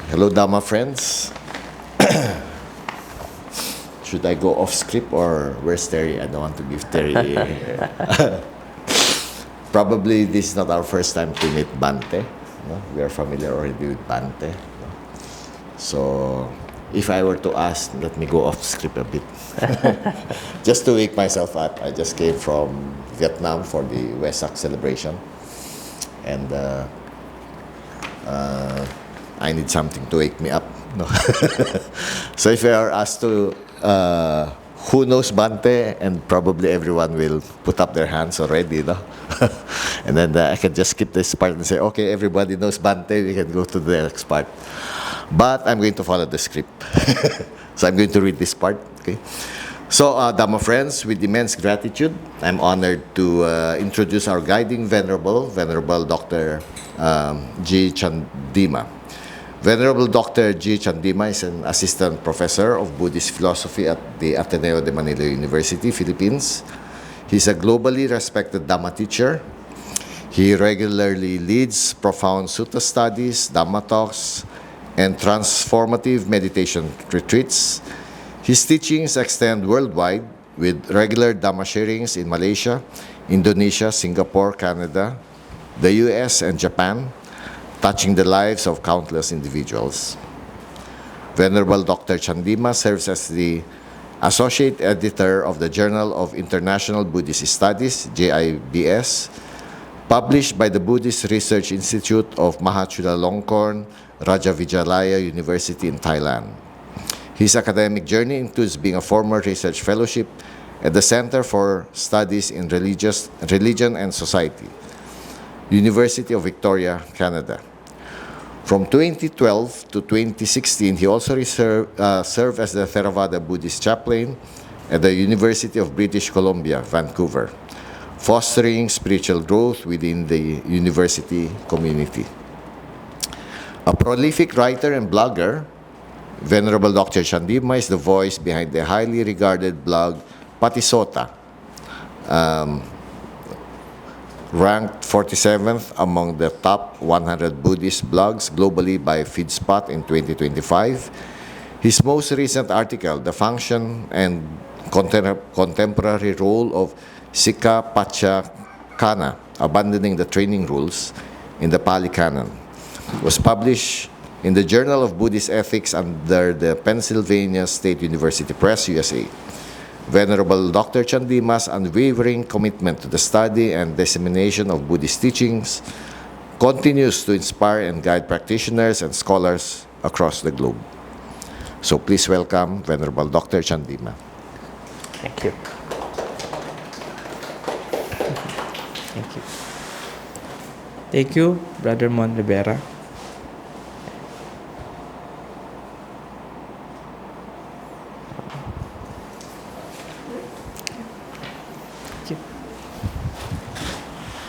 Hello, Dhamma friends. Should I go off script or where's Terry? I don't want to give Terry. Probably this is not our first time to meet Bhante. No? We are familiar already with Bhante. No? So, if I were to ask, let me go off script a bit. Just to wake myself up. I just came from Vietnam for the Vesak celebration. And I need something to wake me up. No? So if I are asked to, who knows Bhante, and probably everyone will put up their hands already, no? And then I can just skip this part and say, okay, everybody knows Bhante, we can go to the next part. But I'm going to follow the script. So I'm going to read this part, okay? So, Dhamma friends, with immense gratitude, I'm honored to introduce our guiding Venerable Dr. G. Chandima. Venerable Dr. G. Chandima is an assistant professor of Buddhist philosophy at the Ateneo de Manila University, Philippines. He's a globally respected Dhamma teacher. He regularly leads profound sutta studies, Dhamma talks, and transformative meditation retreats. His teachings extend worldwide with regular Dhamma sharings in Malaysia, Indonesia, Singapore, Canada, the US, and Japan, touching the lives of countless individuals. Venerable Dr. Chandima serves as the Associate Editor of the Journal of International Buddhist Studies, JIBS, published by the Buddhist Research Institute of Mahachulalongkorn, Rajavijalaya University in Thailand. His academic journey includes being a former research fellowship at the Center for Studies in Religion and Society, University of Victoria, Canada. From 2012 to 2016, he also served as the Theravada Buddhist Chaplain at the University of British Columbia, Vancouver, fostering spiritual growth within the university community. A prolific writer and blogger, Venerable Dr. Chandima is the voice behind the highly regarded blog Patisota, ranked 47th among the top 100 Buddhist blogs globally by FeedSpot in 2025. His most recent article, The Function and Contemporary Role of Sikha Pachakana, Abandoning the Training Rules in the Pali Canon, was published in the Journal of Buddhist Ethics under the Pennsylvania State University Press, USA. Venerable Dr. Chandima's unwavering commitment to the study and dissemination of Buddhist teachings continues to inspire and guide practitioners and scholars across the globe. So please welcome Venerable Dr. Chandima. Thank you. Thank you. Thank you, Brother Mon Rivera.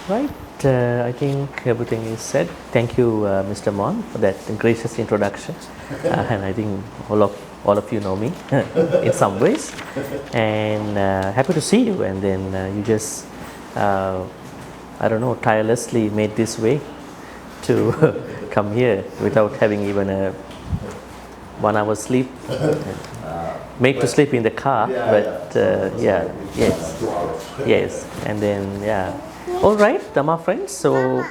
Right, I think everything is said. Thank you, Mr. Mon, for that gracious introduction. And I think all of you know me in some ways. And happy to see you. And then you just, I don't know, tirelessly made this way to come here without having even a 1 hour sleep. Make to sleep in the car, but yes, and then All right, Dhamma friends. So,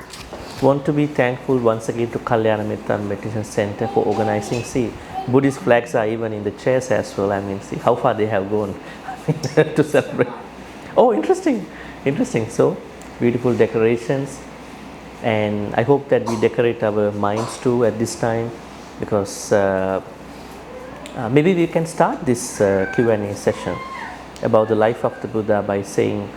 want to be thankful once again to Kalyana Mitta Meditation Centre for organizing. See, Buddhist flags are even in the chairs as well. I mean, see how far they have gone to celebrate. Oh, interesting. So, beautiful decorations, and I hope that we decorate our minds too at this time, because maybe we can start this Q&A session about the life of the Buddha by saying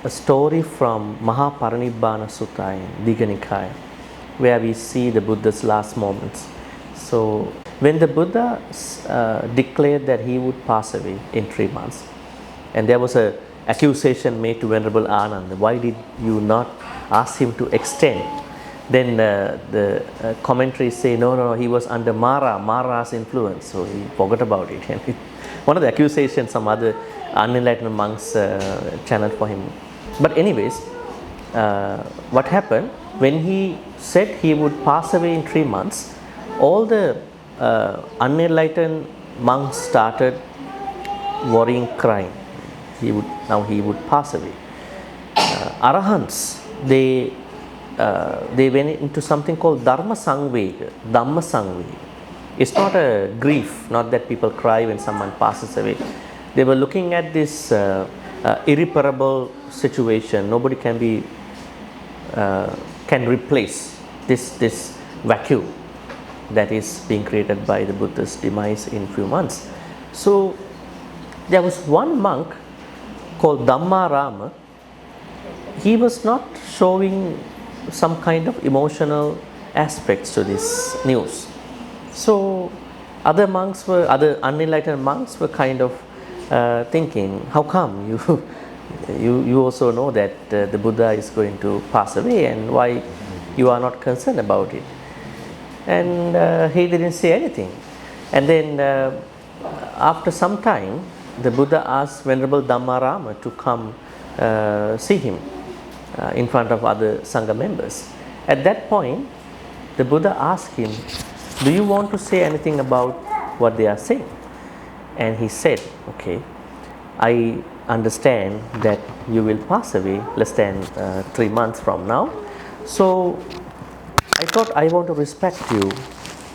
a story from Mahaparinibbana Sutta in Digha Nikaya, where we see the Buddha's last moments. So, when the Buddha declared that he would pass away in 3 months, and there was an accusation made to Venerable Ananda, why did you not ask him to extend? Then the commentaries say, no, he was under Mara's influence, so he forgot about it. And one of the accusations some other unenlightened monks channeled for him. But anyways, what happened when he said he would pass away in 3 months? all the unenlightened monks started worrying, crying. Now he would pass away. Arahants, they went into something called Dhamma Sangvega. It's not a grief, not that people cry when someone passes away. They were looking at this irreparable situation. Nobody can replace this vacuum that is being created by the Buddha's demise in few months. So there was one monk called Dhammarama. He was not showing some kind of emotional aspects to this news. So other unenlightened monks were kind of thinking, how come you also know that the Buddha is going to pass away, and why you are not concerned about it? And he didn't say anything. And then after some time, the Buddha asked Venerable Dhammarama to come see him in front of other Sangha members. At that point, the Buddha asked him, do you want to say anything about what they are saying? And he said, okay, I understand that you will pass away less than 3 months from now. So I thought I want to respect you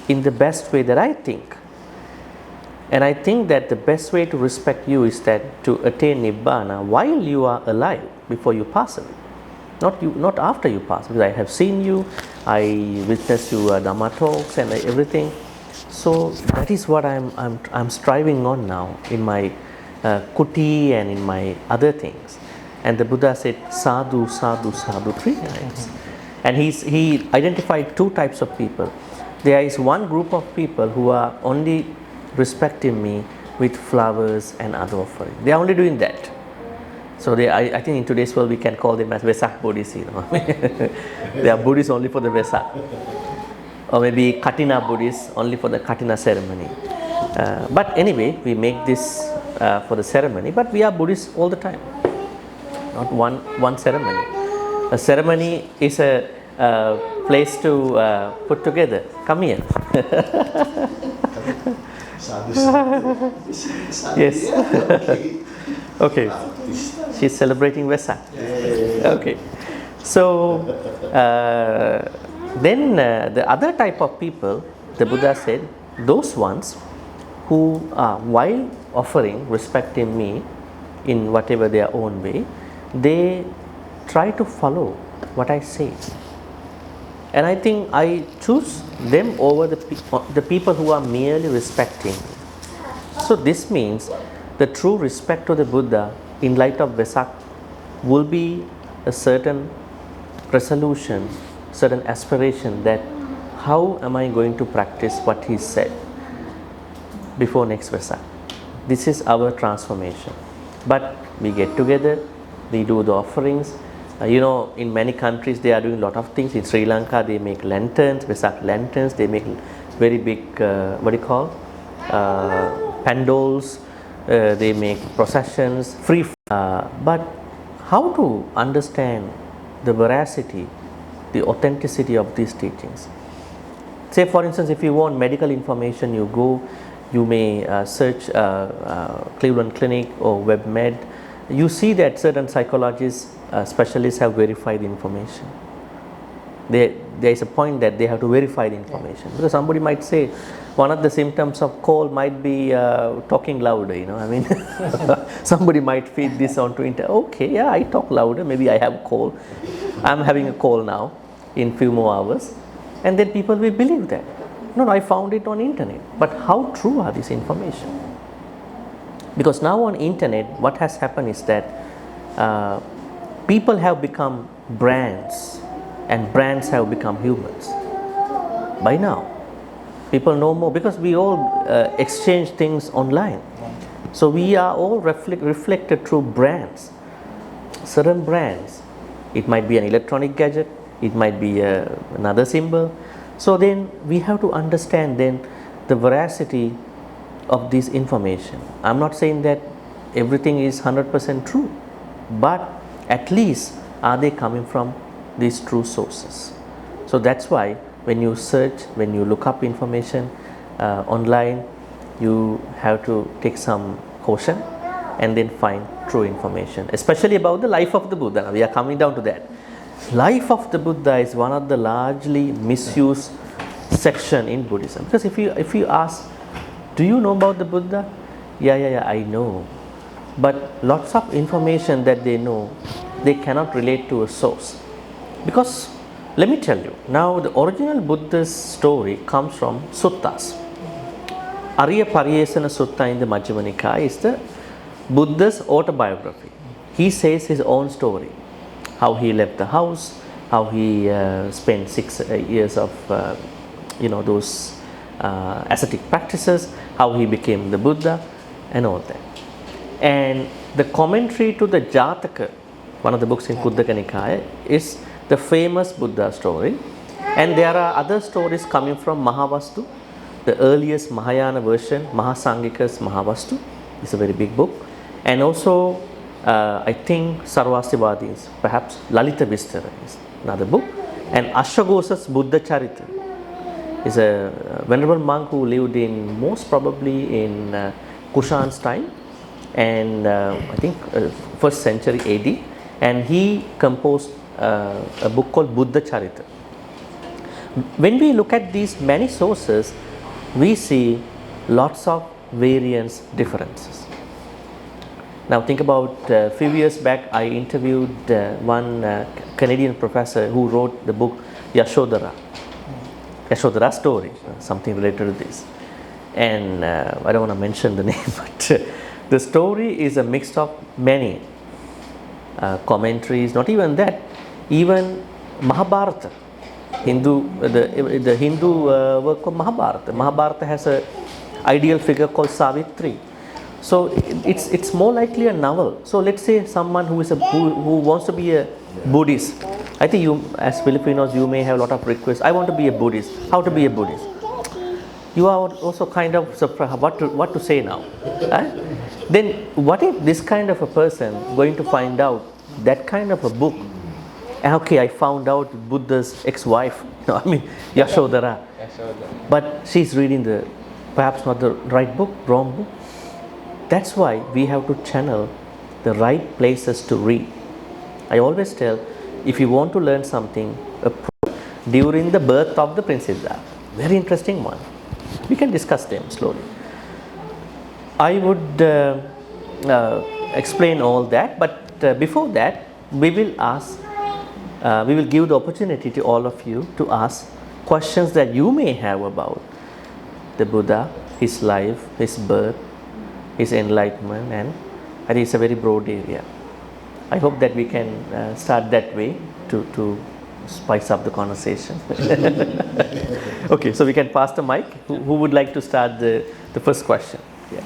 in the best way that I think. And I think that the best way to respect you is that to attain Nibbana while you are alive, before you pass away. Not after you pass, because I have seen you, I witnessed your Dhamma talks and everything. So that is what I'm striving on now in my kuti and in my other things. And the Buddha said, sadhu, sadhu, sadhu 3 times. And he identified 2 types of people. There is one group of people who are only respecting me with flowers and other offerings. They are only doing that. So I think in today's world we can call them as Vesak Buddhists. They are Buddhists only for the Vesak. Or maybe Katina Buddhists only for the Katina ceremony. But anyway, we make this for the ceremony, but we are Buddhists all the time. Not one ceremony. A ceremony is a place to put together. Come here. Yes. Okay. She's celebrating Vesak. Okay. So then the other type of people, the Buddha said, those ones who are, while offering, respecting me in whatever their own way, they try to follow what I say. And I think I choose them over the people who are merely respecting me. So this means the true respect to the Buddha in light of Vesak will be a certain resolution, certain aspiration that how am I going to practice what he said before next Vesak. This is our transformation. But we get together, we do the offerings. In many countries they are doing a lot of things. In Sri Lanka they make lanterns, Vesak lanterns, they make very big, pandols, they make processions, free. But how to understand the veracity, the authenticity of these teachings? Say for instance, if you want medical information, you may search Cleveland Clinic or WebMed. You see that certain psychologists, specialists have verified information. There is a point that they have to verify the information, because somebody might say one of the symptoms of cold might be talking louder. Somebody might feed this onto internet. Okay, yeah, I talk louder. Maybe I have cold. I'm having a cold now in few more hours, and then people will believe that. No, I found it on internet. But how true are this information? Because now on internet, what has happened is that people have become brands, and brands have become humans. By now, people know more because we all exchange things online. So we are all reflected through brands, certain brands. It might be an electronic gadget, it might be another symbol. So then we have to understand then the veracity of this information. I'm not saying that everything is 100% true, but at least are they coming from these true sources? So that's why when you search, when you look up information online, you have to take some caution and then find true information, especially about the life of the Buddha. Now we are coming down to that. Life of the Buddha is one of the largely misused section in Buddhism, because if you ask, do you know about the Buddha? Yeah, I know. But lots of information that they know, they cannot relate to a source. Because let me tell you, now the original Buddhist story comes from suttas. Arya Pariyesana Sutta in the Majjhima Nikaya is the Buddha's autobiography. He says his own story, how he left the house, how he spent 6 years of those ascetic practices, how he became the Buddha and all that. And the commentary to the Jataka, one of the books in Khuddaka Nikaya, is the famous Buddha story. And there are other stories coming from Mahavastu, the earliest Mahayana version, Mahasangika's Mahavastu. It's a very big book. And also, I think Sarvastivadins, perhaps Lalita Vistara is another book. And Ashwaghosa's Buddha Charita is a venerable monk who lived in most probably in Kushan's time, and I think 1st century AD, and he composed a book called Buddha Charita. When we look at these many sources, we see lots of variance, differences. Now think about a few years back, I interviewed one Canadian professor who wrote the book Yashodhara story, something related to this. And I don't want to mention the name, but the story is a mix of many commentaries, not even that, even Mahabharata, the Hindu work of Mahabharata. Mahabharata has an ideal figure called Savitri. So it's more likely a novel. So let's say someone who wants to be a Buddhist. I think you, as Filipinos, you may have a lot of requests. I want to be a Buddhist. How to be a Buddhist? You are also kind of surprised what to say now. Then what if this kind of a person going to find out that kind of a book? Okay, I found out Buddha's ex-wife, Yashodhara. But she's reading perhaps not the right book, wrong book. That's why we have to channel the right places to read. I always tell, if you want to learn something, during the birth of the Prince Siddhartha, very interesting one. We can discuss them slowly. I would explain all that, but before that, we will give the opportunity to all of you to ask questions that you may have about the Buddha, his life, his birth, his enlightenment, and I think it's a very broad area. I hope that we can start that way to spice up the conversation. Okay, so we can pass the mic. Who would like to start the first question? Yeah.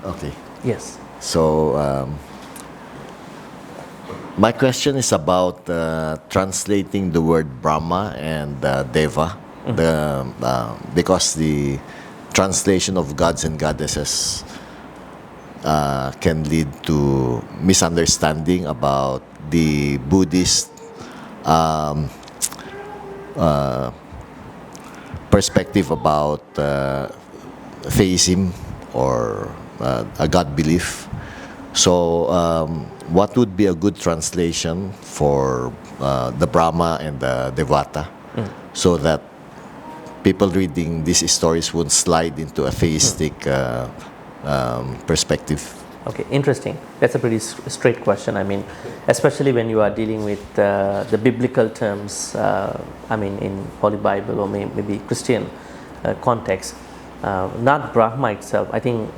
Okay. Yes. So my question is about translating the word Brahma and Deva, because the translation of gods and goddesses can lead to misunderstanding about the Buddhist perspective about theism or a God belief. So what would be a good translation for the Brahma and the Devata, so that people reading these stories would slide into a theistic perspective? Okay, interesting. That's a pretty straight question. I mean, especially when you are dealing with the biblical terms, in Holy Bible or maybe Christian context. Not Brahma itself, I think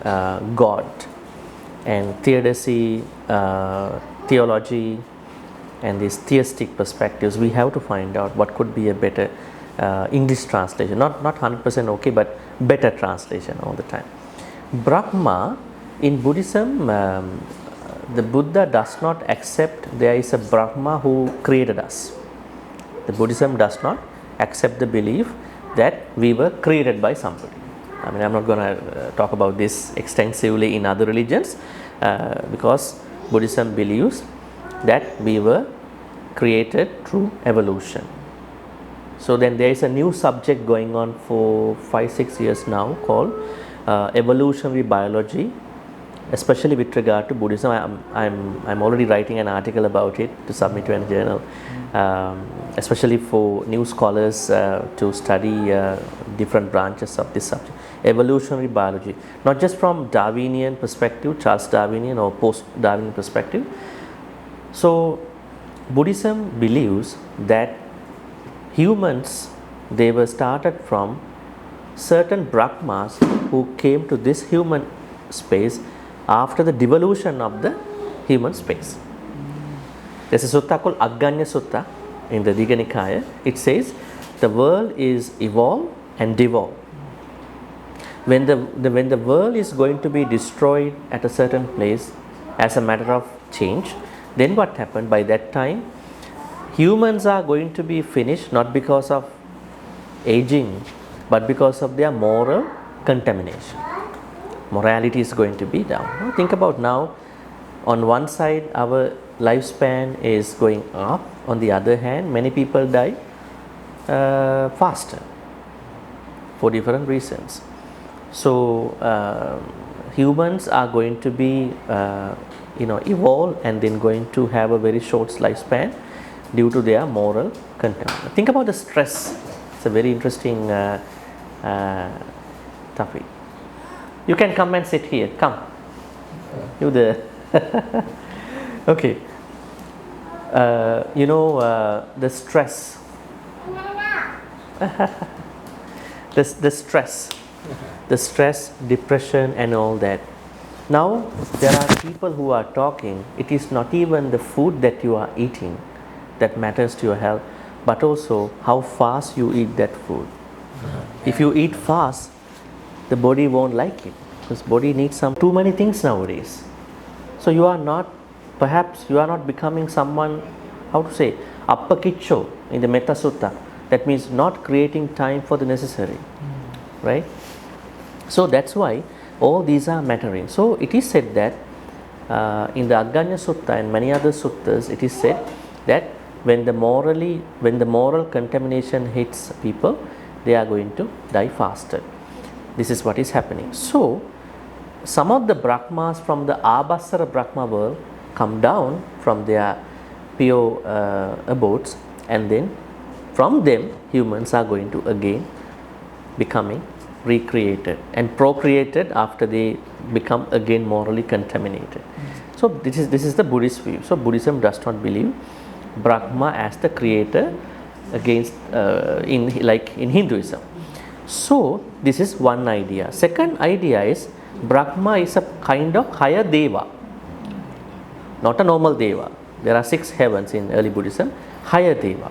God and theodicy, theology, and these theistic perspectives, we have to find out what could be a better English translation. Not 100% okay, but better translation all the time. Brahma, in Buddhism, the Buddha does not accept there is a Brahma who created us. The Buddhism does not accept the belief that we were created by somebody. I mean, I'm not going to talk about this extensively in other religions because Buddhism believes that we were created through evolution. So then there is a new subject going on for 5-6 years now called evolutionary biology, especially with regard to Buddhism. I'm already writing an article about it to submit to a journal, especially for new scholars to study different branches of this subject. Evolutionary biology, not just from Darwinian perspective, Charles Darwinian or post-Darwinian perspective. So Buddhism believes that humans, they were started from certain Brahmas who came to this human space after the devolution of the human space. There's a sutta called Agganya Sutta in the Digha Nikaya. It says the world is evolved and devolved. When the world is going to be destroyed at a certain place as a matter of change, then what happened? By that time, humans are going to be finished not because of aging, but because of their moral contamination. Morality is going to be down. Think about now, on one side our lifespan is going up, on the other hand many people die faster for different reasons. So humans are going to be evolve and then going to have a very short lifespan due to their moral contamination. Think about the stress. It's a very interesting topic. You can come and sit here. Come. You there. Okay. The stress. the stress, depression and all that. Now there are people who are talking, it is not even the food that you are eating that matters to your health, but also how fast you eat that food. If you eat fast, the body won't like it, because body needs too many things nowadays. So you are not becoming someone, how to say, appakicho in the Metta Sutta. That means not creating time for the necessary, right? So that's why all these are mattering. So it is said that in the Agganya Sutta and many other suttas, it is said that when the moral contamination hits people, they are going to die faster. This is what is happening. So some of the Brahmas from the Abhasara Brahma world come down from their pure abodes, and then from them humans are going to again becoming recreated and procreated after they become again morally contaminated. So this is the Buddhist view. So Buddhism does not believe Brahma as the creator against in Hinduism. So this is one idea. Second idea is Brahma is a kind of higher deva, not a normal deva. There are 6 heavens in early Buddhism, higher deva.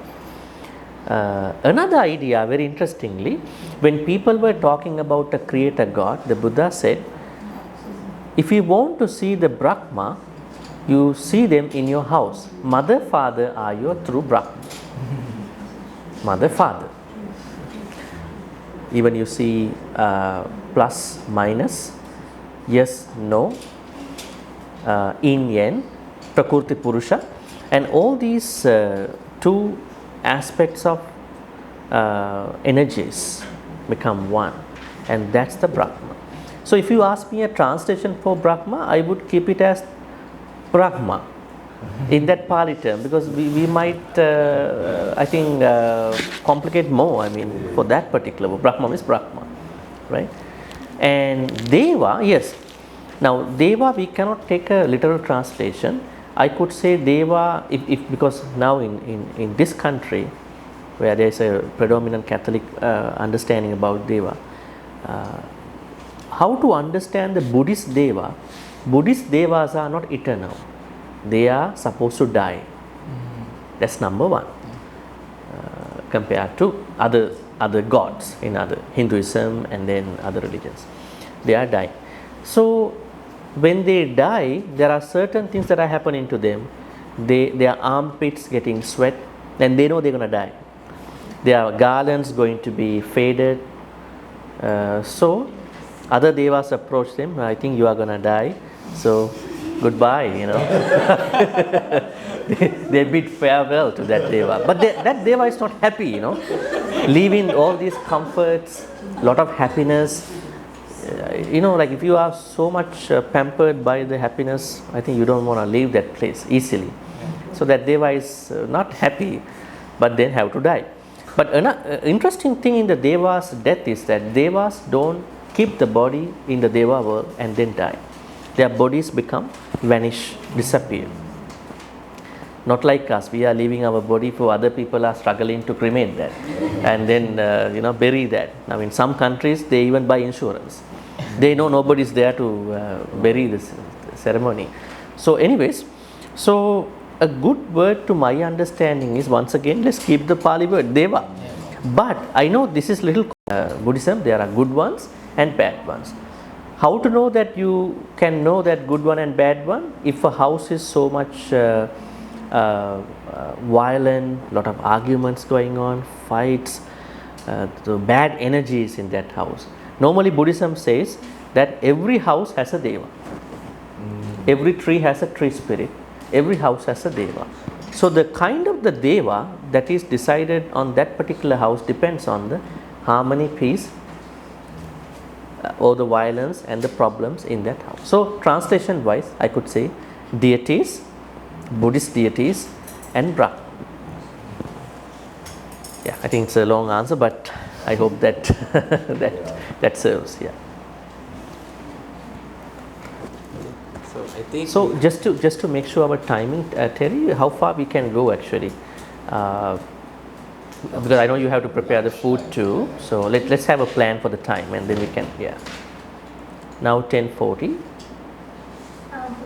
Another idea, very interestingly, when people were talking about a creator God, the Buddha said, if you want to see the Brahma, you see them in your house. Mother, father are your true Brahma. Mother, father. Even you see plus, minus, yes, no, yin, yang, prakriti, purusha, and all these 2 aspects of energies become one, and that's the Brahma. So if you ask me a translation for Brahma, I would keep it as Brahma in that Pali term, because we might complicate more. I mean, for that particular word, Brahma is Brahma, right? And Deva, yes. Now Deva, we cannot take a literal translation. I could say Deva, if because now in this country where there is a predominant Catholic understanding about Deva, how to understand the Buddhist Deva? Buddhist Devas are not eternal. They are supposed to die. That's number one. Compared to other gods in other Hinduism and then other religions, they are dying. So when they die, there are certain things that are happening to them. Their armpits getting sweat, and they know they're going to die. Their garlands going to be faded. So Other devas approached him, I think you are going to die, so goodbye, they bid farewell to that deva. But that deva is not happy, leaving all these comforts, lot of happiness. Like if you are so much pampered by the happiness, I think you don't want to leave that place easily. So that deva is not happy, but then have to die. But another interesting thing in the deva's death is that devas don't keep the body in the deva world and then die. Their bodies vanish, disappear. Not like us, we are leaving our body for other people are struggling to cremate that and then bury that. Now in some countries they even buy insurance. They know nobody is there to bury this ceremony. So anyways, so a good word to my understanding is, once again, let's keep the Pali word, deva. But I know this is little Buddhism, there are good ones and bad ones. How to know that you can know that good one and bad one? If a house is so much violent, lot of arguments going on, fights, the bad energies in that house. Normally Buddhism says that every house has a deva. Every tree has a tree spirit. Every house has a deva. So the kind of the deva that is decided on that particular house depends on the harmony, peace, or the violence and the problems in that house. So translation wise, I could say deities, Buddhist deities and Brahma. Yeah, I think it's a long answer, but I hope that that serves. Yeah. So I think. So just to make sure our timing, Terry, how far we can go actually, because I know you have to prepare the food too. So let's have a plan for the time, and then we can. Yeah. Now 10:40.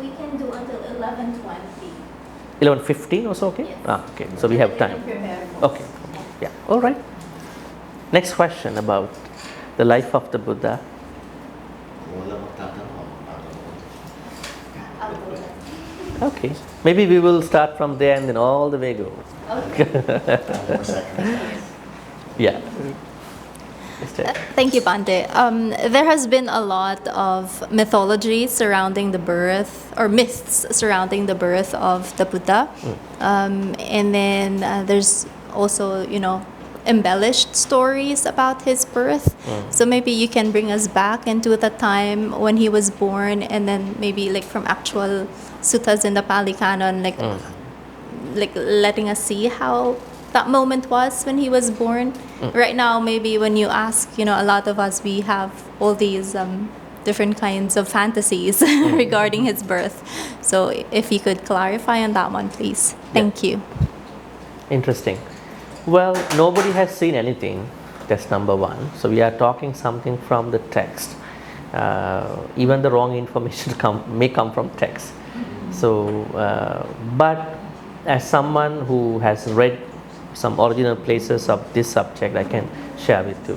We can do until 11:20. 11:15 also, okay? Yes. Okay. So we have time. Okay. Yeah. All right. Next question about the life of the Buddha. Okay. Maybe we will start from there and then all the way go. Yeah. Thank you, Bhante. There has been a lot of mythology surrounding the birth, or myths surrounding the birth of the Buddha. And then there's also, embellished stories about his birth. So maybe you can bring us back into the time when he was born, and then maybe like from actual suttas in the Pali Canon, like letting us see how that moment was when he was born. Right now, maybe when you ask, a lot of us, we have all these different kinds of fantasies regarding his birth. So if you could clarify on that one, please. Thank you. Interesting. Well, nobody has seen anything. That's number one. So we are talking something from the text. Even the wrong information may come from text. So, but as someone who has read some original places of this subject, I can share with you.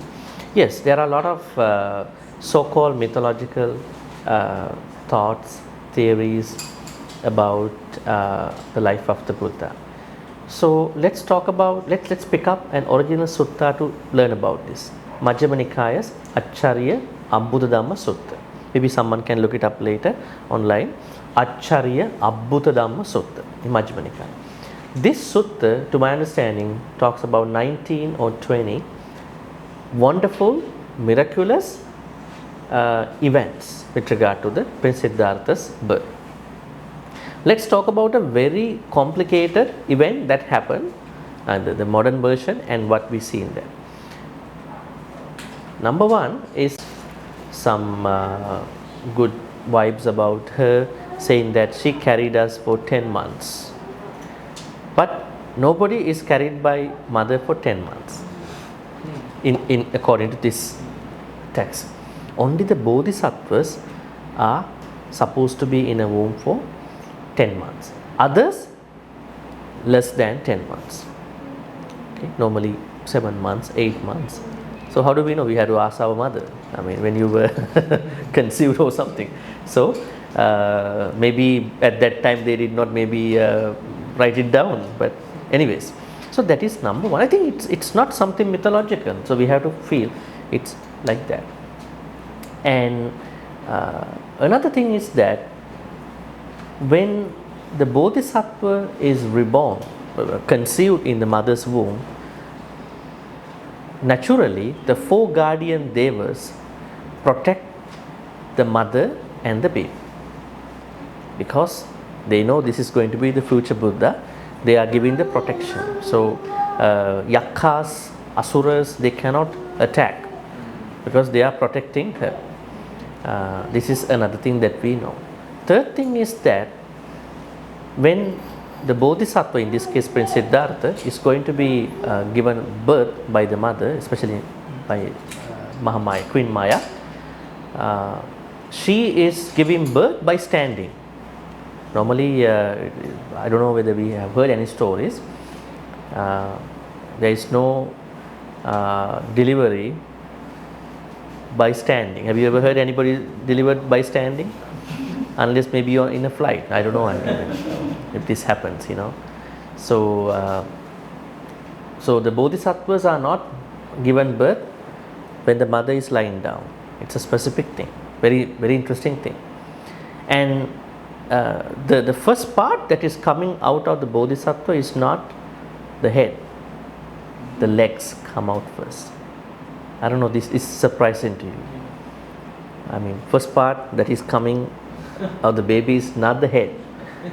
Yes, there are a lot of so-called mythological thoughts, theories about the life of the Buddha. So let's talk about, let's pick up an original sutta to learn about this. Majjhima Nikaya's Acharya Abbuddha Dhamma Sutta. Maybe someone can look it up later online. Acharya Abbuddha Dhamma Sutta in Majjhima Nikaya. This sutta, to my understanding, talks about 19 or 20 wonderful, miraculous events with regard to the Prince Siddhartha's birth. Let's talk about a very complicated event that happened, the modern version, and what we see in there. Number one is some good vibes about her, saying that she carried us for 10 months. But nobody is carried by mother for 10 months, in according to this text. Only the bodhisattvas are supposed to be in a womb for 10 months. Others, less than 10 months. Okay? Normally 7 months, 8 months. So how do we know? We had to ask our mother. I mean, when you were conceived or something. So maybe at that time they did not maybe write it down. But anyways, so that is number one. I think it's not something mythological. So we have to feel it's like that. And another thing is that when the Bodhisattva is reborn, conceived in the mother's womb, naturally the 4 guardian devas protect the mother and the baby, because they know this is going to be the future Buddha. They are giving the protection. So yakkhas, asuras, they cannot attack because they are protecting her. This is another thing that we know. Third thing is that when the Bodhisattva, in this case Prince Siddhartha, is going to be given birth by the mother, especially by Mahamaya, Queen Maya, she is giving birth by standing. Normally, I don't know whether we have heard any stories. There is no delivery by standing. Have you ever heard anybody delivered by standing? Unless maybe you're in a flight. I don't know if this happens, you know. So, so the Bodhisattvas are not given birth when the mother is lying down. It's a specific thing. Very, very interesting thing. And the first part that is coming out of the Bodhisattva is not the head. The legs come out first. I don't know, this is surprising to you. I mean, first part that is coming of the baby is not the head.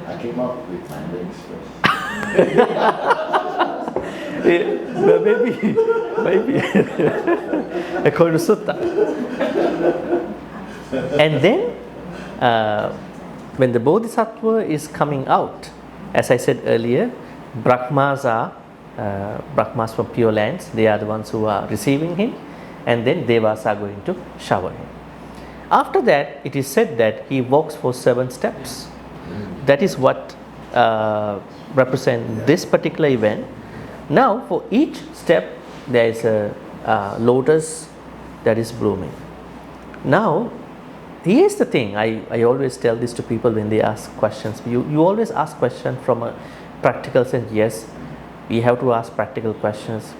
I came up with my legs first. Maybe according to Sutta. And then when the Bodhisattva is coming out, as I said earlier, Brahmas are Brahmas from pure lands. They are the ones who are receiving him, and then Devas are going to shower him. After that, it is said that he walks for 7 steps. That is what represents this particular event. Now, for each step, there is a lotus that is blooming. Now, here's the thing. I always tell this to people when they ask questions. You always ask questions from a practical sense. Yes, we have to ask practical questions.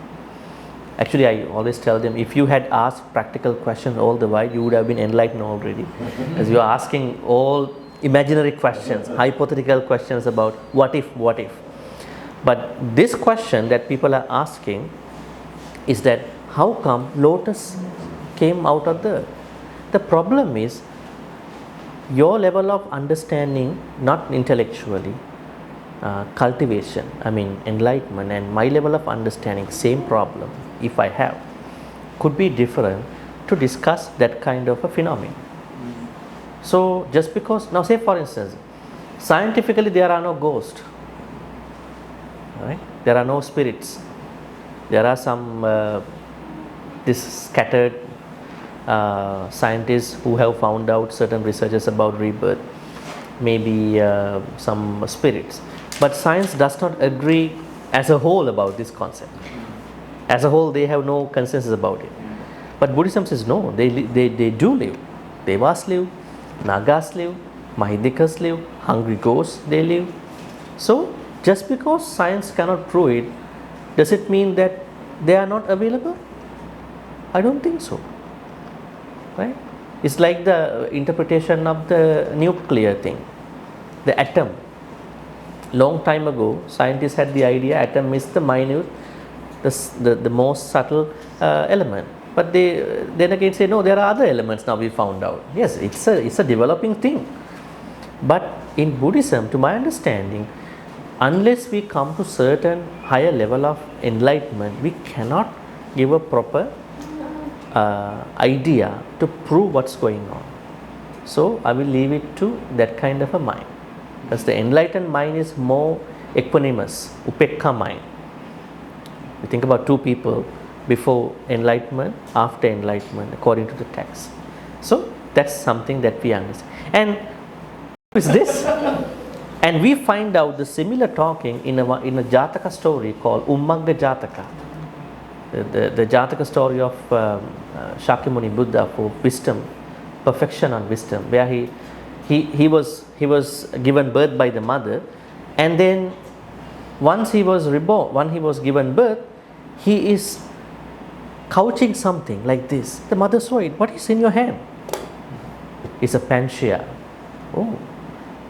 Actually, I always tell them, if you had asked practical questions all the while, you would have been enlightened already. As you are asking all imaginary questions, hypothetical questions about what if. But this question that people are asking is that how come lotus came out of the earth? The problem is your level of understanding, not intellectually, cultivation, I mean enlightenment, and my level of understanding, same problem, if I have, could be different to discuss that kind of a phenomenon. So just because, now say for instance, scientifically there are no ghosts, right? There are no spirits. There are some this scattered scientists who have found out certain researches about rebirth, maybe some spirits. But science does not agree as a whole about this concept. As a whole, they have no consensus about it. But Buddhism says no, they do live. Devas live, Nagas live, Mahidikas live, hungry ghosts, they live. So, just because science cannot prove it, does it mean that they are not available? I don't think so. Right? It's like the interpretation of the nuclear thing, the atom. Long time ago, scientists had the idea atom is the minute, the most subtle element. But they then again say, no, there are other elements now we found out. Yes, it's a developing thing. But in Buddhism, to my understanding, unless we come to certain higher level of enlightenment, we cannot give a proper idea to prove what's going on. So I will leave it to that kind of a mind. Because the enlightened mind is more equanimous, upekka mind. We think about 2 people, before enlightenment, after enlightenment, according to the text. So that's something that we understand. And what is this? And we find out the similar talking in a Jataka story called Ummagga Jataka. The Jataka story of Shakyamuni Buddha for wisdom, perfection on wisdom, where he was given birth by the mother, and then once he was reborn, when he was given birth, he is couching something like this. The mother saw it. What is in your hand? It's a panacea. Oh,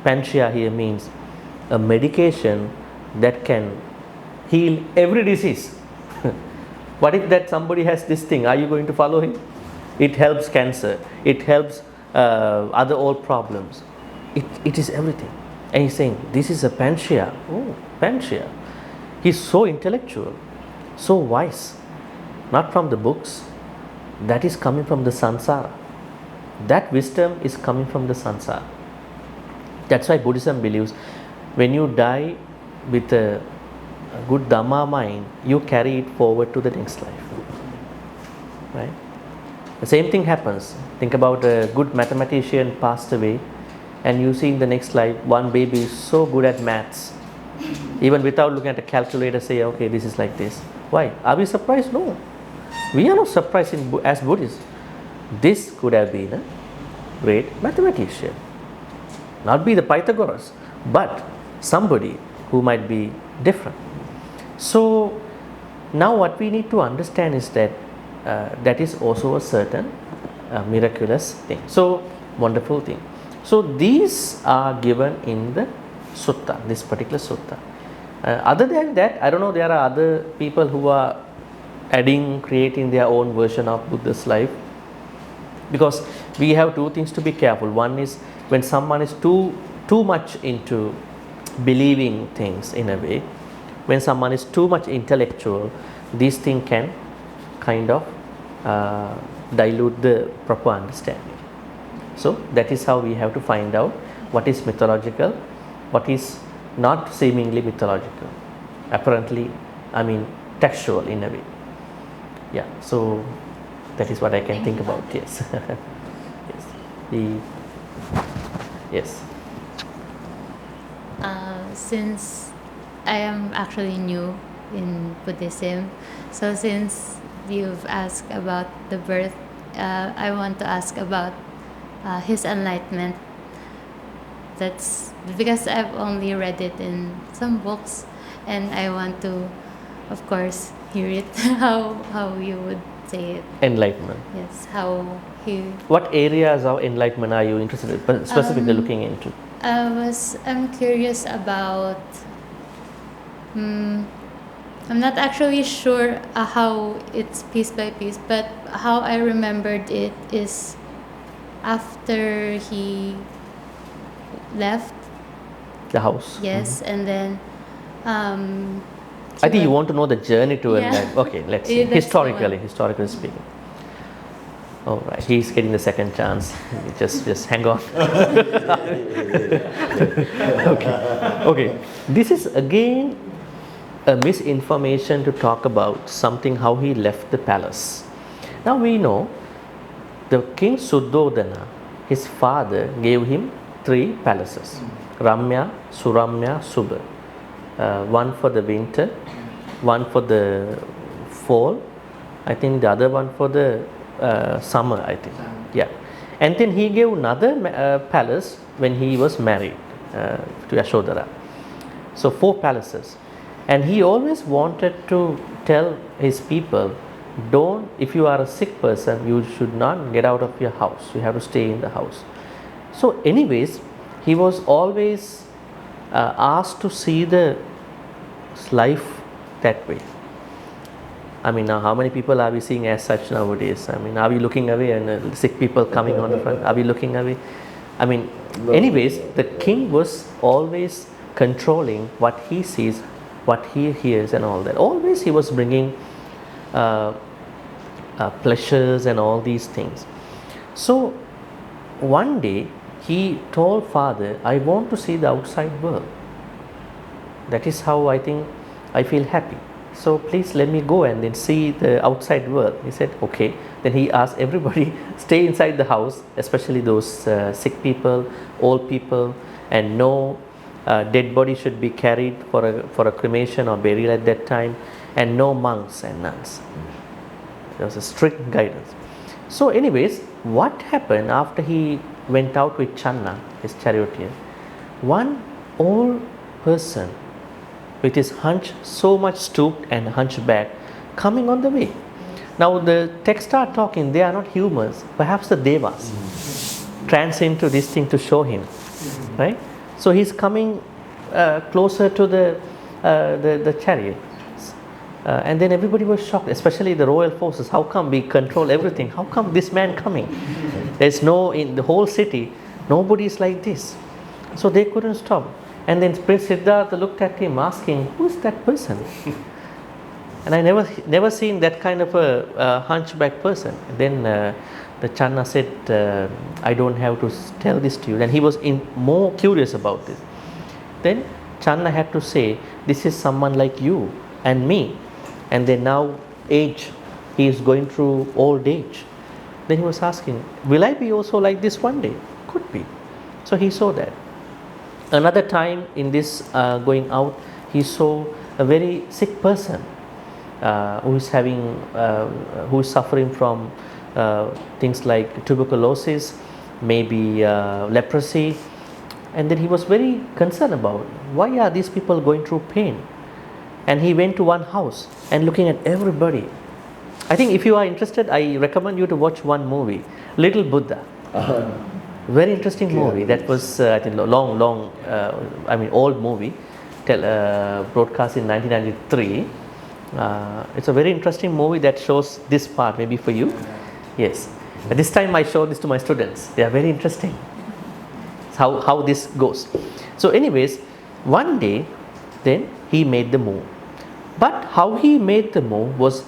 panacea here means a medication that can heal every disease. What if that somebody has this thing? Are you going to follow him? It helps cancer. It helps other old problems. It is everything. And he's saying, this is a panacea. Oh, panacea. He's so intellectual, so wise. Not from the books. That is coming from the samsara. That wisdom is coming from the samsara. That's why Buddhism believes when you die with a good Dhamma mind, you carry it forward to the next life. Right? The same thing happens. Think about a good mathematician passed away, and you see in the next life one baby is so good at maths. Even without looking at a calculator, say, okay, this is like this. Why? Are we surprised? No. We are not surprised as Buddhists. This could have been a great mathematician. Not be the Pythagoras, but somebody who might be different. So now what we need to understand is that that is also a certain miraculous thing. So wonderful thing. So these are given in the sutta, this particular sutta. Other than that, I don't know, there are other people who are adding, creating their own version of Buddha's life. Because we have two things to be careful. One is when someone is too much into believing things in a way, when someone is too much intellectual, these things can kind of dilute the proper understanding. So that is how we have to find out what is mythological, what is not seemingly mythological, apparently, textual in a way. Yeah, so that is what I can think about. Yes. Yes. Since I am actually new in Buddhism, so since you've asked about the birth, I want to ask about his enlightenment. That's because I've only read it in some books, and I want to, of course, hear it. how you would say it. Enlightenment. Yes, how he. What areas of enlightenment are you interested in, specifically looking into? I'm curious about. I'm not actually sure how it's piece by piece, but how I remembered it is after he left The house. yes, and then I think you want to know the journey to Yeah. enlightenment. Okay, let's see. Yeah, that's the Historically speaking. All right, he's getting the second chance. Just hang on. Okay. This is again a misinformation to talk about something how he left the palace. Now we know the king Suddhodana, his father gave him 3 palaces: Ramya, Suramya, Subha. One for the winter, one for the fall, I think the other one for the summer, I think. Yeah. And then he gave another palace when he was married to Yashodhara. So 4 palaces. And he always wanted to tell his people, if you are a sick person, you should not get out of your house. You have to stay in the house. So anyways, he was always asked to see the life that way. Now how many people are we seeing as such nowadays? Are we looking away and sick people coming on the front? Are we looking away? Anyways, the king was always controlling what he sees, what he hears and all that. Always he was bringing pleasures and all these things. So one day he told father, I want to see the outside world. That is how I think I feel happy. So please let me go and then see the outside world. He said, okay. Then he asked everybody, stay inside the house, especially those sick people, old people, and no dead body should be carried for a cremation or burial at that time, and no monks and nuns. There was a strict guidance. So anyways, what happened after he went out with Channa, his charioteer? One old person with his so much stooped and hunchback, coming on the way. Now the texts are talking, they are not humans, perhaps the devas. trance into this thing to show him, right? So he's coming closer to the chariot. And then everybody was shocked, especially the royal forces. How come we control everything? How come this man coming? There's no, in the whole city, nobody is like this. So they couldn't stop. And then Prince Siddhartha looked at him asking, who's that person? And I never seen that kind of a hunchback person. And then the Channa said, I don't have to tell this to you. And he was more curious about this. Then Channa had to say, this is someone like you and me. And then now age, he is going through old age. Then he was asking, will I be also like this one day? Could be. So he saw that. Another time in this going out, he saw a very sick person who is suffering from things like tuberculosis, maybe leprosy. And then he was very concerned about, why are these people going through pain? And he went to one house and looking at everybody. I think if you are interested, I recommend you to watch one movie, Little Buddha. Very interesting movie. That was I think old movie, broadcast in 1993. It's a very interesting movie that shows this part, maybe for you. Yes. At this time I show this to my students. They are very interesting. How this goes. So anyways, one day then he made the move. But how he made the move was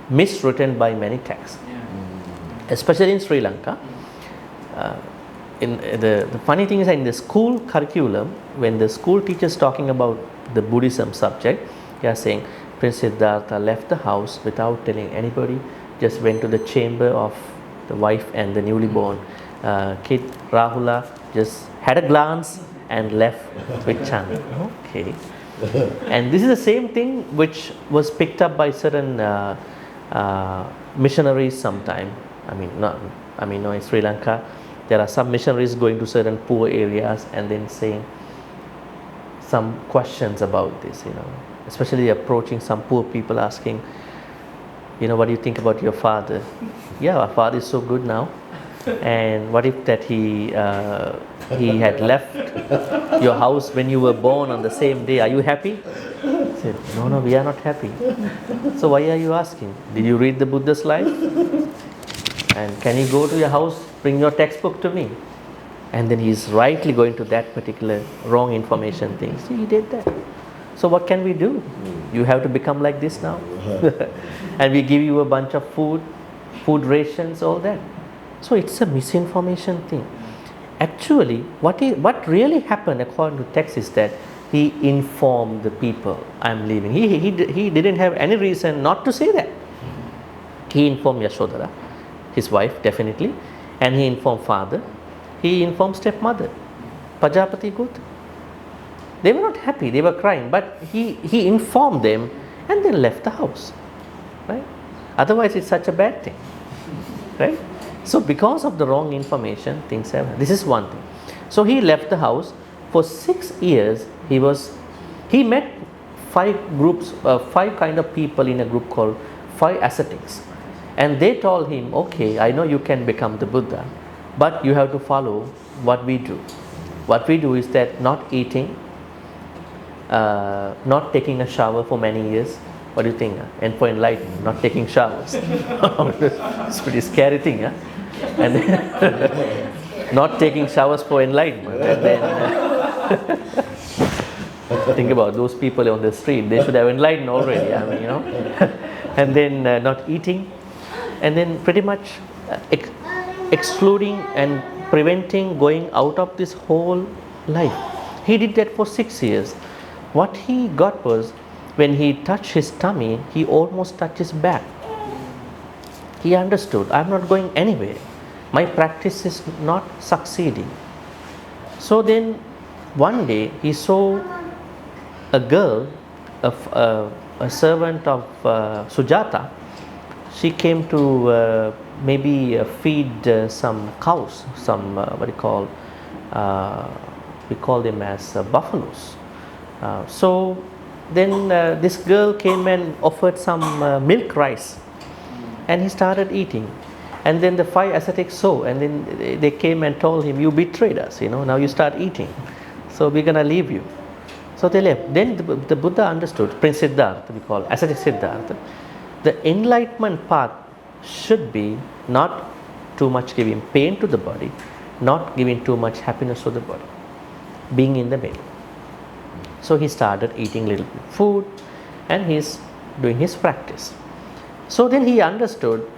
miswritten by many texts, especially in Sri Lanka. The funny thing is that in the school curriculum, when the school teachers talking about the Buddhism subject, they are saying Prince Siddhartha left the house without telling anybody, just went to the chamber of the wife and the newly born kid Rahula, just had a glance and left with Chanda. Okay. And this is the same thing which was picked up by certain missionaries sometime. In Sri Lanka, there are some missionaries going to certain poor areas and then saying some questions about this, especially approaching some poor people asking, what do you think about your father? Yeah, our father is so good now. And what if that he had left your house when you were born on the same day? Are you happy? I said, no, we are not happy. So why are you asking? Did you read the Buddha's life? And can you go to your house, bring your textbook to me? And then he's rightly going to that particular wrong information thing. See, he did that. So what can we do? You have to become like this now. And we give you a bunch of food rations, all that. So it's a misinformation thing. Actually, what really happened according to text is that he informed the people, I'm leaving. He didn't have any reason not to say that. He informed Yashodhara, his wife definitely, and he informed father. He informed stepmother, Pajapati Gut. They were not happy, they were crying, but he informed them and then left the house. Right? Otherwise it's such a bad thing. Right? So because of the wrong information, things have. This is one thing. So he left the house. For 6 years, he met 5 kind of people in a group called 5 ascetics. And they told him, okay, I know you can become the Buddha, but you have to follow what we do. What we do is that not eating, not taking a shower for many years. What do you think? And for enlightenment, not taking showers. It's a pretty scary thing, huh? And then not taking showers for enlightenment. And then think about those people on the street. They should have enlightened already. And then not eating, and then pretty much excluding and preventing going out of this whole life. He did that for 6 years. What he got was, when he touched his tummy, he almost touched his back. He understood, I'm not going anywhere. My practice is not succeeding. So then, one day, he saw a girl, a servant of Sujata. She came to maybe feed some cows, some, we call them as buffaloes. So then this girl came and offered some milk rice, and he started eating. And then the 5 ascetics saw, and then they came and told him, you betrayed us, now you start eating. So we're going to leave you. So they left. Then the Buddha understood, Prince Siddhartha, we call ascetic Siddhartha, the enlightenment path should be not too much giving pain to the body, not giving too much happiness to the body, being in the middle. So he started eating little bit food and he's doing his practice. So then he understood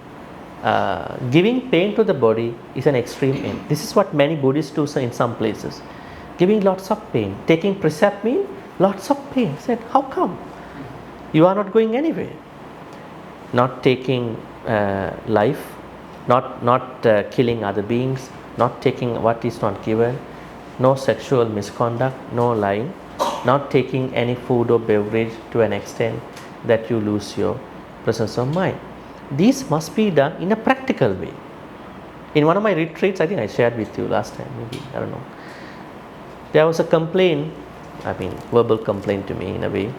giving pain to the body is an extreme end. This is what many Buddhists do in some places. Giving lots of pain. Taking precept means lots of pain. He said, how come? You are not going anywhere. Not taking life, not killing other beings, not taking what is not given, no sexual misconduct, no lying, not taking any food or beverage to an extent that you lose your presence of mind. These must be done in a practical way. In one of my retreats, I think I shared with you last time, maybe, I don't know. There was a complaint, verbal complaint to me in a way,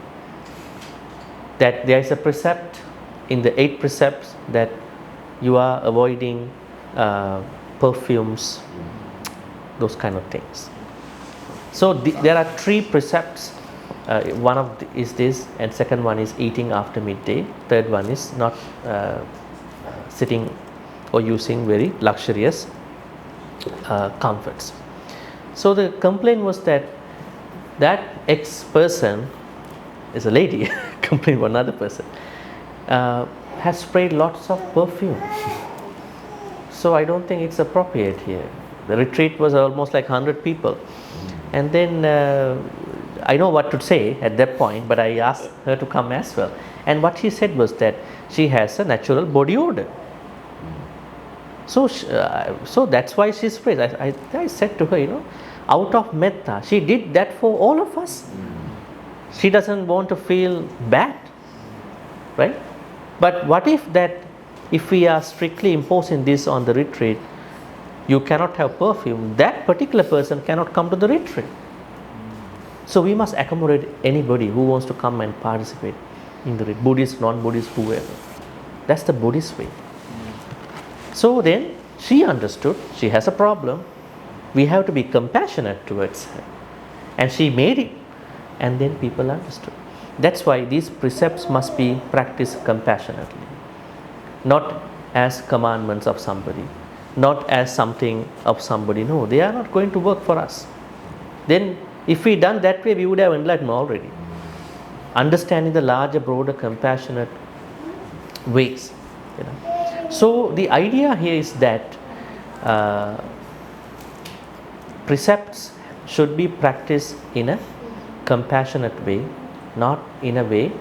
that there is a precept in the 8 precepts that you are avoiding perfumes, those kind of things. So there are 3 precepts. One of is this, and second one is eating after midday. Third one is not sitting or using very luxurious comforts. So the complaint was that ex-person is a lady, complained about another person, has sprayed lots of perfume. So I don't think it's appropriate here. The retreat was almost like 100 people. And then I know what to say at that point, but I asked her to come as well. And what she said was that she has a natural body odor. So that's why she sprays. I said to her, out of metta, she did that for all of us. She doesn't want to feel bad, right? But what if we are strictly imposing this on the retreat, you cannot have perfume, that particular person cannot come to the retreat. So we must accommodate anybody who wants to come and participate in the retreat, Buddhist, non-Buddhist, whoever. That's the Buddhist way. So then she understood she has a problem. We have to be compassionate towards her. And she made it. And then people understood. That's why these precepts must be practiced compassionately. Not as commandments of somebody. Not as something of somebody. No, they are not going to work for us. Then if we done that way, we would have enlightenment already. Understanding the larger, broader, compassionate ways. So the idea here is that precepts should be practiced in a compassionate way, not in a way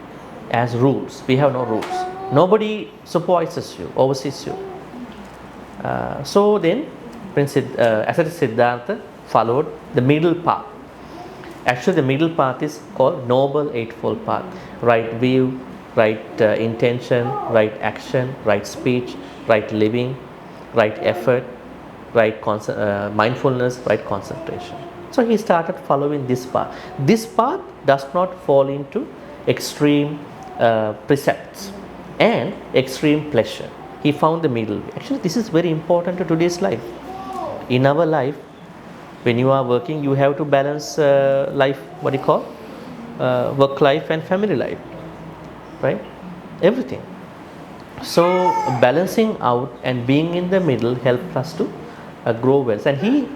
as rules. We have no rules. Nobody supervises you, oversees you. So then, ascetic Siddhartha followed the middle path. Actually, the middle path is called Noble Eightfold Path. Right view, right intention, right action, right speech, right living, right effort, right mindfulness, right concentration. So he started following this path. This path does not fall into extreme precepts and extreme pleasure. He found the middle way. Actually, this is very important to today's life. In our life, when you are working, you have to balance life, work life and family life, right? Everything. So balancing out and being in the middle helps us to grow well. And he,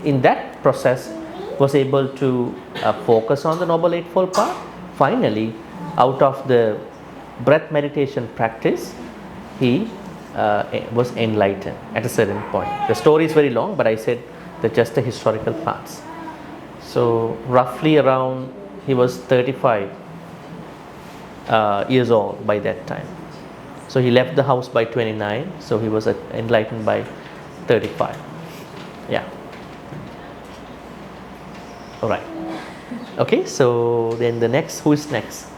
in that process, was able to focus on the Noble Eightfold Path. Finally, out of the breath meditation practice, he was enlightened at a certain point. The story is very long, but I said that just the historical parts. So roughly around, he was 35 years old by that time. So he left the house by 29, so he was enlightened by 35. Yeah. All right. Okay, so then the next, who is next?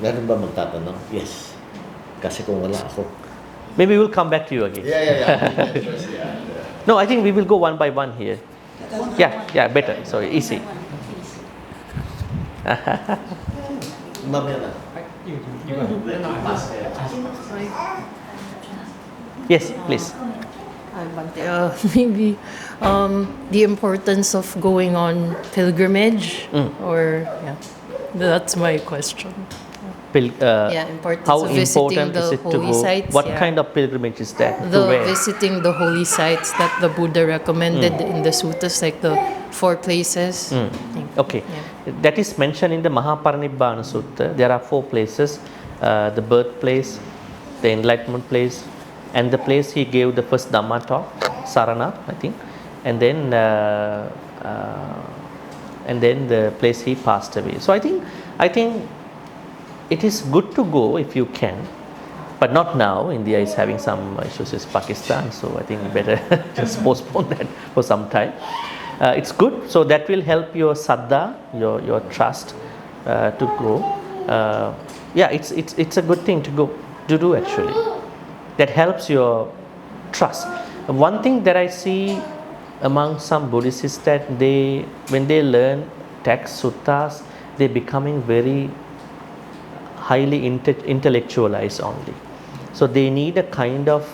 Meron ba magtatanong? Yes. Kasi kung wala ako. Maybe we'll come back to you again. Yeah. No, I think we will go one by one here. Yeah, better. So easy. Mamaya na. Yes, please. Hi, Bhante. Maybe the importance of going on pilgrimage, or that's my question. Importance How of visiting important is the it to holy go? sites. What kind of pilgrimage is that? To The where? visiting the holy sites that the Buddha recommended in the suttas, like the 4 places. Okay, that is mentioned in the Mahaparinibbana Sutta. There are 4 places: the birthplace, the enlightenment place, and the place he gave the first Dhamma talk, Saranath, I think, and then the place he passed away. So I think it is good to go if you can, but not now. India is having some issues with Pakistan, so I think better just postpone that for some time. It's good, so that will help your saddha, your trust to grow. It's a good thing to do actually. That helps your trust. One thing that I see among some Buddhists is that when they learn texts, suttas, they're becoming very highly intellectualized only. So they need a kind of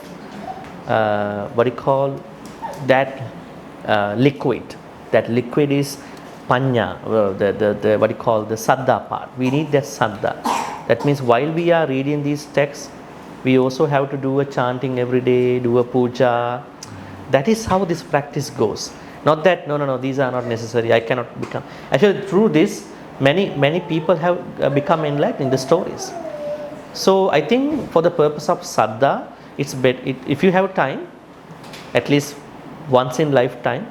that liquid. That liquid is panya, the saddha part. We need that saddha. That means while we are reading these texts, we also have to do a chanting every day, do a puja. That is how this practice goes. Not that no, these are not necessary. I cannot become. Actually, through this, many people have become enlightened in the stories. So I think for the purpose of saddha, it's better if you have time, at least once in lifetime,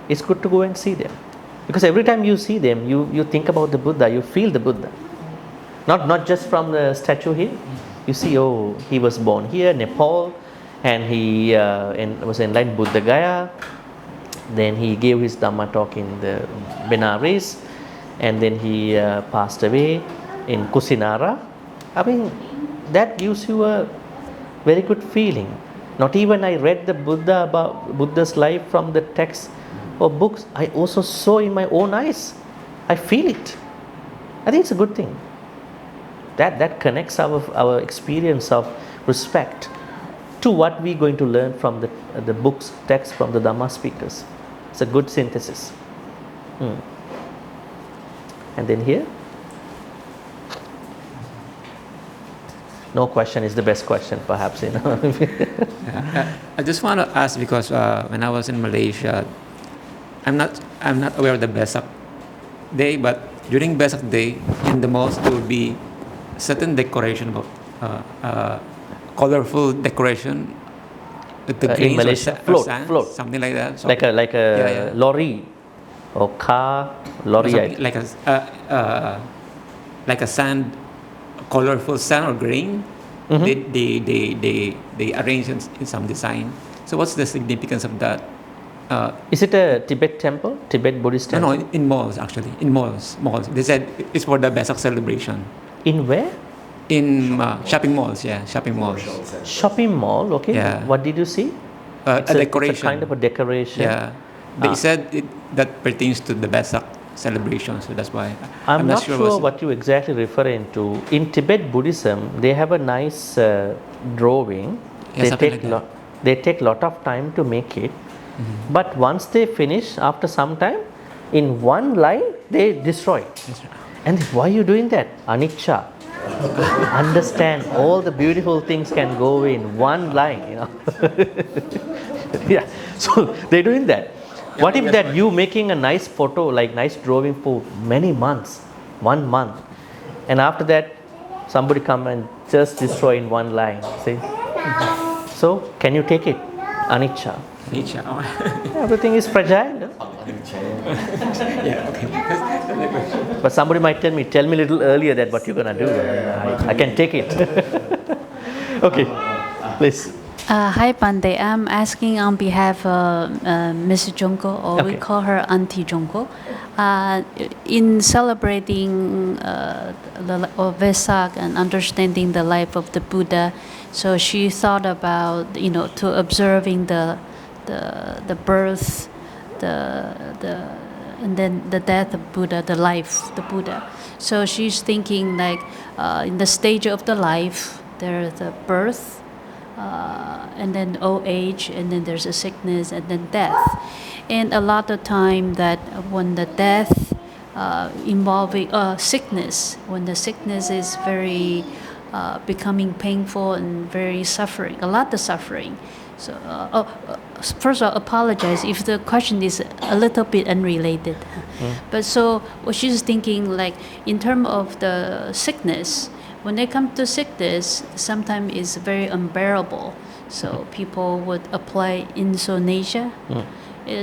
it's good to go and see them, because every time you see them, you think about the Buddha, you feel the Buddha, not just from the statue here. You see, oh, he was born here, Nepal, and he was enlightened Buddha Gaya. Then he gave his Dhamma talk in the Benares, and then he passed away in Kusinara. I mean, that gives you a very good feeling. Not even I read the Buddha's life from the text or books, I also saw in my own eyes. I feel it. I think it's a good thing. That connects our experience of respect to what we're going to learn from the books, text from the Dhamma speakers. It's a good synthesis. And then here, no question is the best question, perhaps. I just want to ask, because when I was in Malaysia, I'm not aware of the Vesak day, but during Vesak day in the mosque there will be certain decoration about colorful decoration with the grains in Malaysia, or sand, float, something like that. So like a lorry or car lorry, like a sand, colorful sand or grain. They arrange in some design. So what's the significance of that? Is it a Tibet temple, Tibet Buddhist temple? No, in malls actually. In malls. They said it's for the Vesak celebration. In where? In shopping malls. Yeah, shopping malls. Shopping mall. Okay. Yeah. What did you see? A decoration. It's a kind of a decoration. Yeah. They said that pertains to the Vesak celebration, so that's why. I'm not sure what you're exactly referring to. In Tibet Buddhism, they have a nice drawing. Yeah, they take lot of time to make it. But once they finish, after some time, in one line, they destroy it. And why are you doing that? Anicca. Understand, all the beautiful things can go in one line, Yeah, so they're doing that. What if that you making a nice photo, like nice drawing for many months, 1 month, and after that, somebody come and just destroy in one line, see? So, can you take it? Anicca. Everything is fragile. But somebody might tell me a little earlier that what you're going to do. I can take it. Okay, please. Hi, Bhante. I'm asking on behalf of Mrs. Jongko, or we call her Auntie Jongko. In celebrating Vesak and understanding the life of the Buddha, so she thought about, to observing the birth, and then the death of Buddha, the life, the Buddha. So she's thinking like in the stage of the life, there's the birth, and then old age, and then there's a sickness, and then death. And a lot of time that when the death involving sickness, when the sickness is very becoming painful and very suffering, a lot of suffering. So, first of all, apologize if the question is a little bit unrelated. But so, what she's thinking, like in terms of the sickness, when they come to sickness, sometimes it's very unbearable. So people would apply insonasia.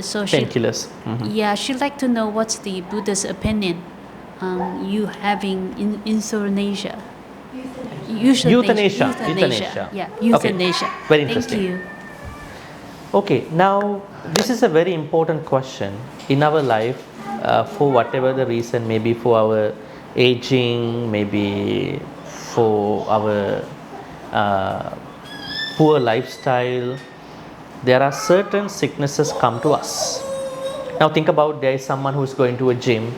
So Painkillers. yeah, she'd like to know what's the Buddha's opinion on you having insonasia. Euthanasia. Yeah, euthanasia. Okay. Very interesting. Thank you. Okay, now this is a very important question in our life for whatever the reason, maybe for our aging, maybe for our poor lifestyle. There are certain sicknesses come to us. Now think about, there is someone who is going to a gym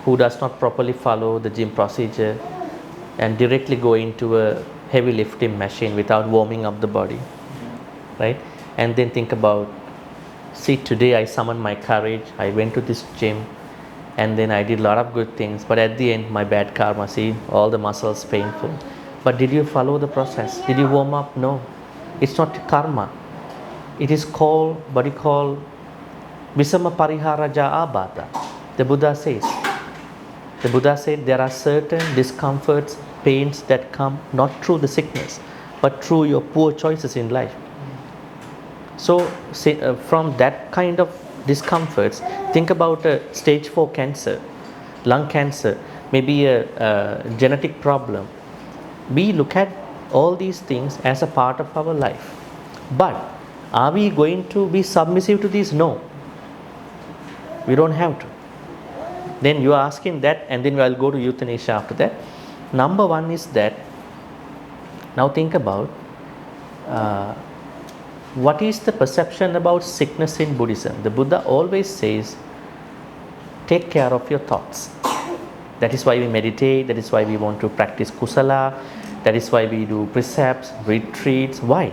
who does not properly follow the gym procedure and directly go into a heavy lifting machine without warming up the body, right? And then think about, see, today I summoned my courage, I went to this gym, and then I did a lot of good things, but at the end my bad karma, see, all the muscles painful. But did you follow the process? Did you warm up? No. It's not karma. It is called, what you call, Visama Pariharaja Abhata. The Buddha says. The Buddha said there are certain discomforts, pains that come not through the sickness, but through your poor choices in life. So from that kind of discomforts, think about a stage 4 cancer, lung cancer, maybe a genetic problem. We look at all these things as a part of our life. But are we going to be submissive to these? No. We don't have to. Then you are asking that, and then I'll go to euthanasia after that. Number one is that, now think about what is the perception about sickness in Buddhism. The Buddha always says, take care of your thoughts. That is why we meditate, that is why we want to practice kusala, that is why we do precepts, retreats. Why?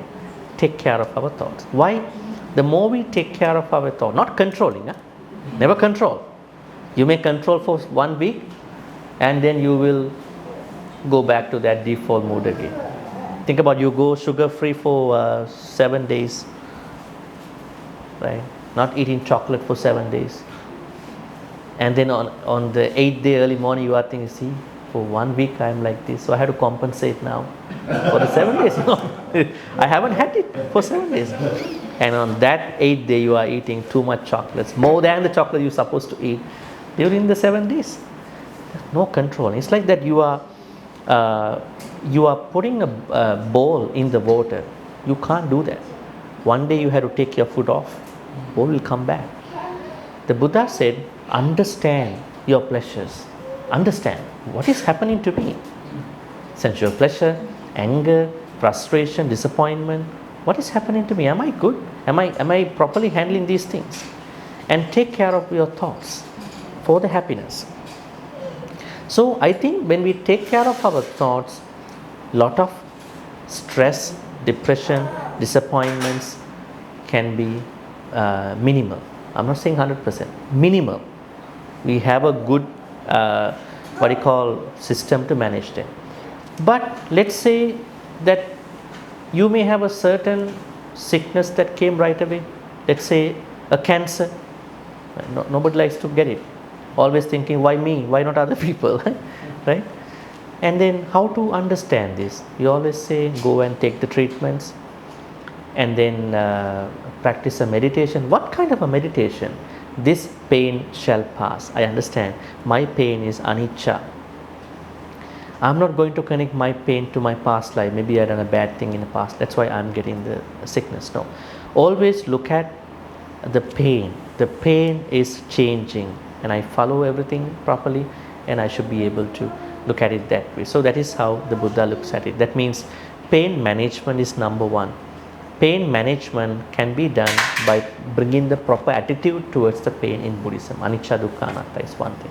Take care of our thoughts. Why? The more we take care of our thoughts, not controlling, never control. You may control for 1 week and then you will go back to that default mood again. Think about, you go sugar free for 7 days, right? Not eating chocolate for 7 days. And then on the 8th day early morning you are thinking, see, for 1 week I am like this, so I have to compensate now for the 7 days. No, I haven't had it for 7 days. And on that 8th day you are eating too much chocolates, more than the chocolate you're supposed to eat during the 7 days. No control. It's like that you are putting a bowl in the water. You can't do that. One day you have to take your foot off, bowl will come back. The Buddha said, understand your pleasures. Understand what is happening to me. Sensual pleasure, anger, frustration, disappointment. What is happening to me? Am I good? Am I properly handling these things? And take care of your thoughts for the happiness. So I think when we take care of our thoughts, lot of stress, depression, disappointments can be minimal. I'm not saying 100%, minimal. We have a good system to manage them. But let's say that you may have a certain sickness that came right away. Let's say a cancer. Nobody likes to get it. Always thinking, why me? Why not other people? Right? And then how to understand this? We always say, go and take the treatments and then practice a meditation. What kind of a meditation? This pain shall pass. I understand. My pain is anicca. I'm not going to connect my pain to my past life. Maybe I done a bad thing in the past. That's why I'm getting the sickness. No. Always look at the pain. The pain is changing. And I follow everything properly, and I should be able to look at it that way. So that is how the Buddha looks at it. That means pain management is number one. Pain management can be done by bringing the proper attitude towards the pain in Buddhism. Anicca, dukkha, anatta is one thing.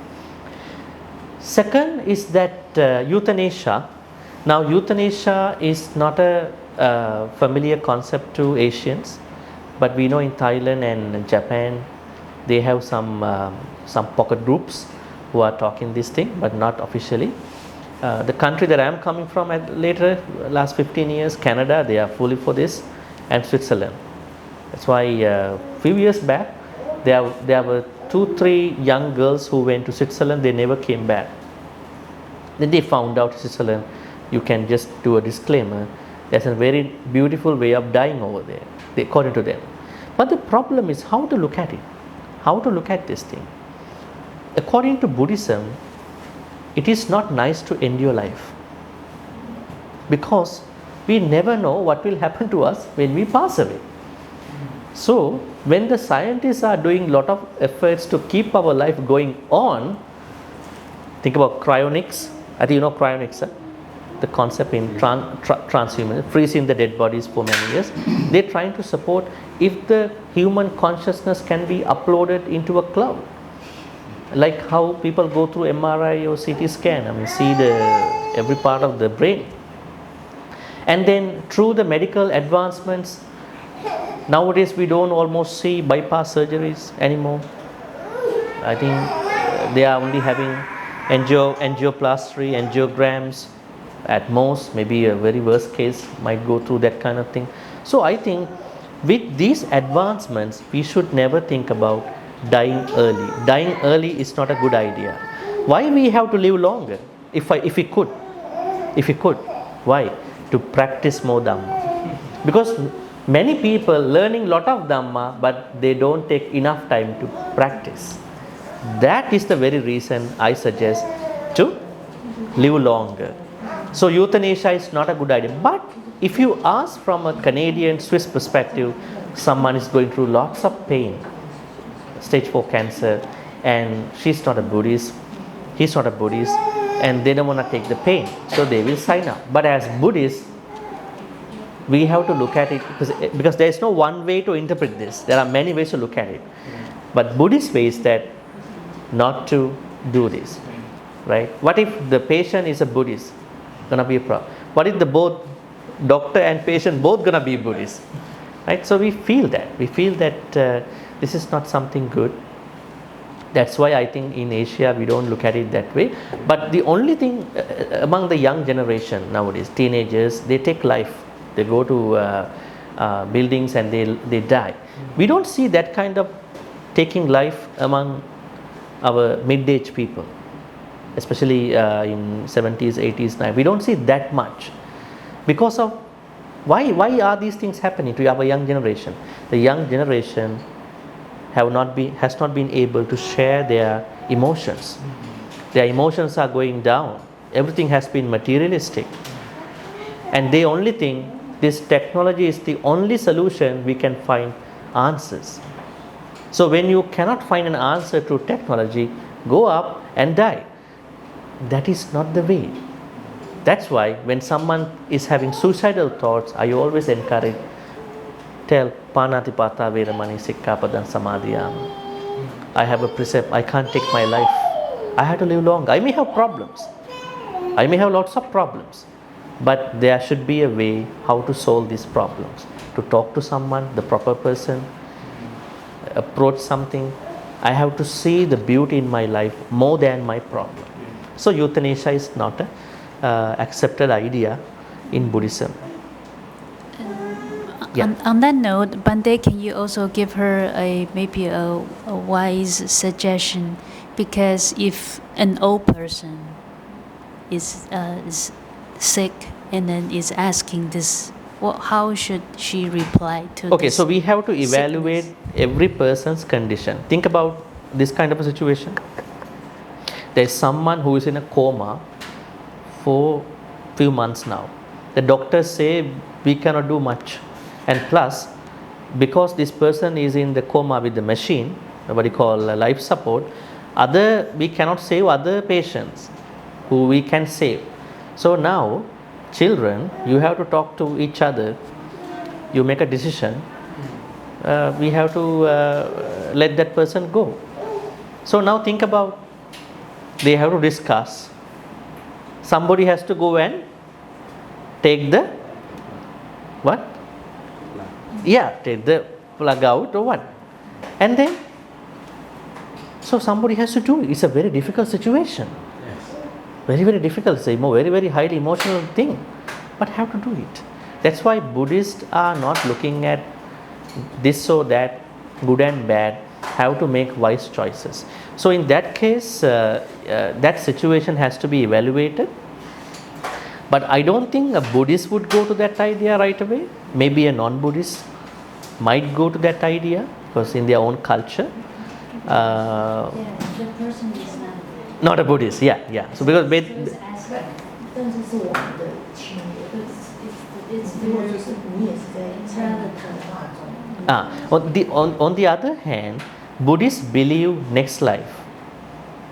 Second is that euthanasia. Now euthanasia is not a familiar concept to Asians, but we know in Thailand and Japan they have some pocket groups who are talking this thing, but not officially. The country that I am coming from last 15 years, Canada, they are fully for this, and Switzerland. That's why a few years back, there were 2-3 young girls who went to Switzerland, they never came back. Then they found out Switzerland, you can just do a disclaimer, there's a very beautiful way of dying over there, according to them. But the problem is how to look at it, how to look at this thing. According to Buddhism, it is not nice to end your life, because we never know what will happen to us when we pass away. So when the scientists are doing a lot of efforts to keep our life going on, think about cryonics. I think you know cryonics, huh? The concept in transhumanism, freezing the dead bodies for many years. They're trying to support if the human consciousness can be uploaded into a cloud, like how people go through MRI or CT scan. I mean, see every part of the brain. And then through the medical advancements, nowadays we don't almost see bypass surgeries anymore. I think they are only having angioplasty, angiograms at most, maybe a very worst case might go through that kind of thing. So I think with these advancements, we should never think about dying early. Dying early is not a good idea. Why we have to live longer? If we could, why? To practice more Dhamma. Because many people learning lot of Dhamma, but they don't take enough time to practice. That is the very reason I suggest to live longer. So euthanasia is not a good idea. But if you ask from a Canadian, Swiss perspective, someone is going through lots of pain, stage 4 cancer, and she's not a Buddhist, he's not a Buddhist, and they don't want to take the pain, so they will sign up. But as Buddhists, we have to look at it because there is no one way to interpret this. There are many ways to look at it. But Buddhist way is that not to do this, right? What if the patient is a Buddhist? Gonna be a problem. What if the both doctor and patient both gonna be Buddhist, right? So we feel that this is not something good. That's why I think in Asia we don't look at it that way. But the only thing among the young generation nowadays, teenagers, they take life. They go to buildings and they die. We don't see that kind of taking life among our mid-age people, especially in 70s, 80s, 90s. We don't see that much. Because of why are these things happening to our young generation? The young generation has not been able to share their emotions. Their emotions are going down. Everything has been materialistic. And they only think this technology is the only solution we can find answers. So when you cannot find an answer to technology, go up and die. That is not the way. That's why when someone is having suicidal thoughts, I always encourage, tell Panatipata Veramani Sikkapadan Samadhiyama. I have a precept, I can't take my life. I have to live long. I may have problems. I may have lots of problems. But there should be a way how to solve these problems. To talk to someone, the proper person, approach something. I have to see the beauty in my life more than my problem. So euthanasia is not an accepted idea in Buddhism. Yeah. On that note, Bhante, can you also give her maybe a wise suggestion? Because if an old person is sick and then is asking this, how should she reply to this? Okay, so we have to evaluate every person's condition. Think about this kind of a situation. There is someone who is in a coma for few months now. The doctors say we cannot do much. And plus, because this person is in the coma with the machine, what you call life support, we cannot save other patients who we can save. So now, children, you have to talk to each other. You make a decision. We have to let that person go. So now think about, they have to discuss. Somebody has to go and take the What? Yeah, take the plug out or what? And then, so somebody has to do it. It's a very difficult situation. Very, very difficult, very, very highly emotional thing. But have to do it. That's why Buddhists are not looking at this or that, good and bad, have to make wise choices. So in that case, that situation has to be evaluated. But I don't think a Buddhist would go to that idea right away. Maybe a non-Buddhist might go to that idea because in their own culture. The person is Not a Buddhist, yeah. So because on the other hand, Buddhists believe next life,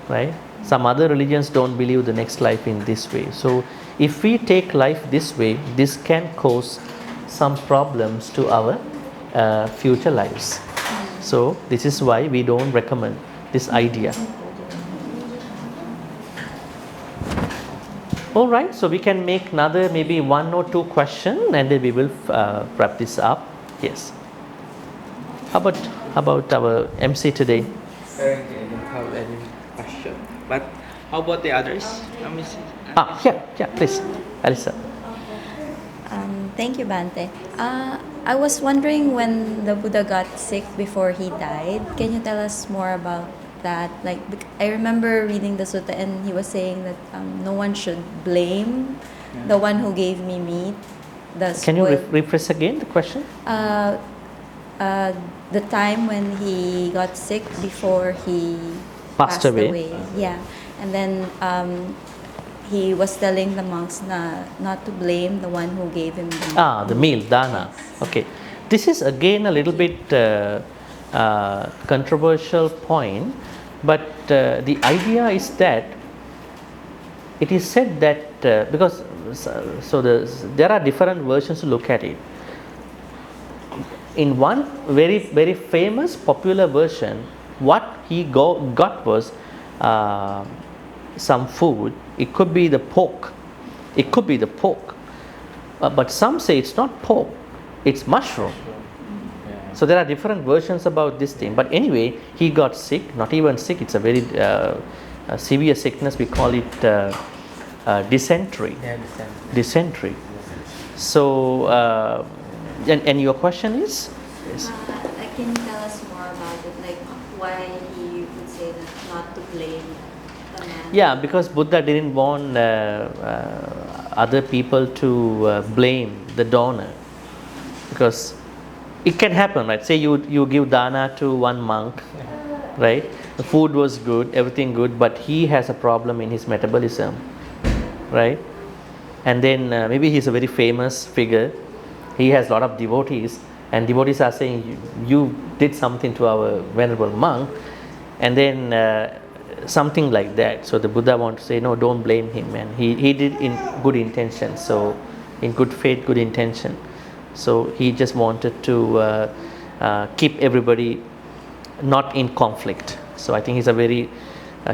right? Some other religions don't believe the next life in this way. So if we take life this way, this can cause some problems to our future lives. So this is why we don't recommend this idea. All right, so we can make another maybe 1 or 2 questions and then we will wrap this up. Yes. How about our MC today? Currently, I don't have any question. But how about the others? Let me see. Yeah, please, Alisa. Thank you, Bhante. I was wondering when the Buddha got sick before he died. Can you tell us more about that? Like, I remember reading the sutta and he was saying that no one should blame the one who gave me meat. Can you rephrase again the question? The time when he got sick before he Passed away. Yeah, and then he was telling the monks not to blame the one who gave him the meat. The meal, dana. Okay. This is again a little bit controversial point, but the idea is that it is said that because there are different versions to look at it. In one very, very famous popular version, what he got was some food. It could be the pork. But some say it's not pork, it's mushroom. So there are different versions about this thing. But anyway, he got sick, not even sick, it's a very severe sickness. We call it dysentery. Dysentery. So, and your question is? Yes. Can you tell us more about it? Like, why he would say that not to blame the man? Yeah, because Buddha didn't want other people to blame the donor. Because it can happen, right? Say you give dana to one monk, right? The food was good, everything good, but he has a problem in his metabolism, right? And then maybe he's a very famous figure. He has a lot of devotees, and devotees are saying, you did something to our venerable monk, and then something like that. So the Buddha wants to say, no, don't blame him, and he did in good intention, so in good faith, good intention. So he just wanted to keep everybody not in conflict. So I think he's a very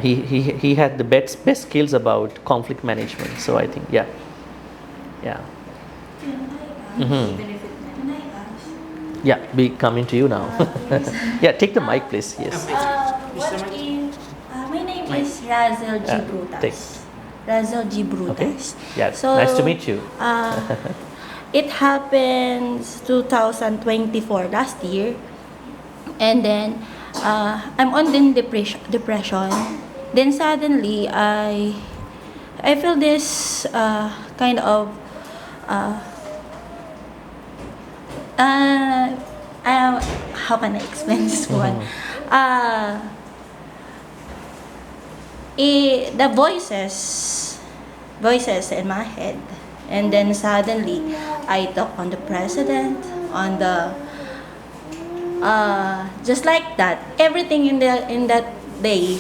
he had the best skills about conflict management. So I think yeah. Yeah, be coming to you now. Yeah, take the mic, please. Yes. My name is Razel G. Brutas. Razel G. Brutas. Okay. Yeah. So, nice to meet you. It happened 2024, last year, and then I'm on depression. Then suddenly I feel this kind of how can I explain this one? The voices in my head, and then suddenly I talk on the president, on the just like that. Everything in that day.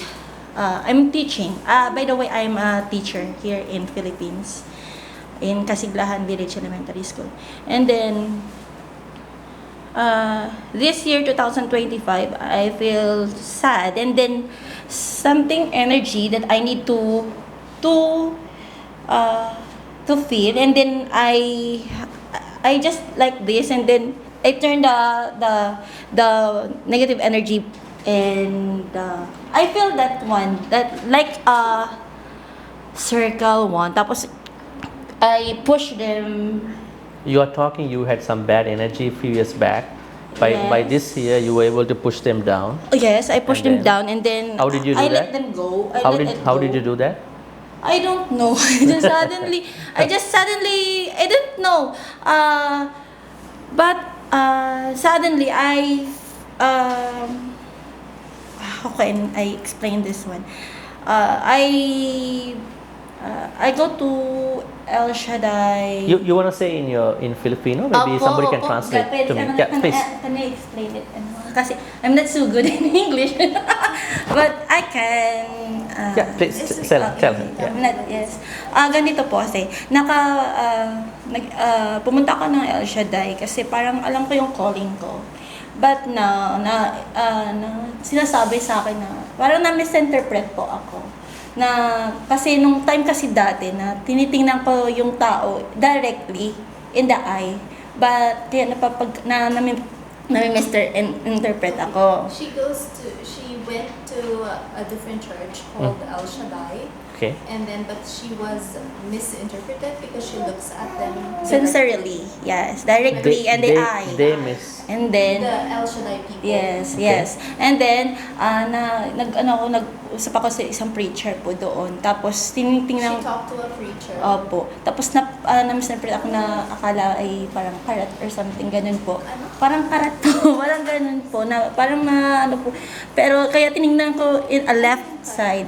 I'm teaching. By the way, I'm a teacher here in Philippines, in Kasiglahan Village Elementary School. And then this year, 2025, I feel sad, and then something energy that I need to feel, and then I I just like this, and then I turn the negative energy, and I feel that one, that like a circle one. Tapos I push them. You are talking, you had some bad energy a few years back. By this year, you were able to push them down. Yes, I pushed them And then- down, and then How did you do I that? let them go. How did you do that? I don't know. I just suddenly, I don't know. But suddenly, how can I explain this one? I go to El Shaddai. You want to say in Filipino? Maybe somebody can translate to me. Yeah, please. Can I explain it? Kasi I'm not so good in English. But I can... Yeah, please tell me. Yeah. Yes. Ganito po kasi, pumunta ako ng El Shaddai kasi parang alam ko yung calling ko. But sinasabi sa akin na parang na-misinterpret po ako. Na kasi nung time kasi dati na tinitingnan ko yung tao directly in the eye, but kaya nami-misinterpret ako. She went to a different church called El Shaddai. Okay. And then, but she was misinterpreted because she looks at them Sincerely, yes, directly in the eye. They miss. And then the El Shaddai people. yes. And then nag-usap ako sa isang preacher po doon. Tapos tinitingnan She talked to a preacher. Opo. Tapos na-misinterpret ako na akala ay parang karat or something, ganun po. Parang karat po, parang ganun po. Na, parang na ano po. Pero kaya tinignan ko in a left side.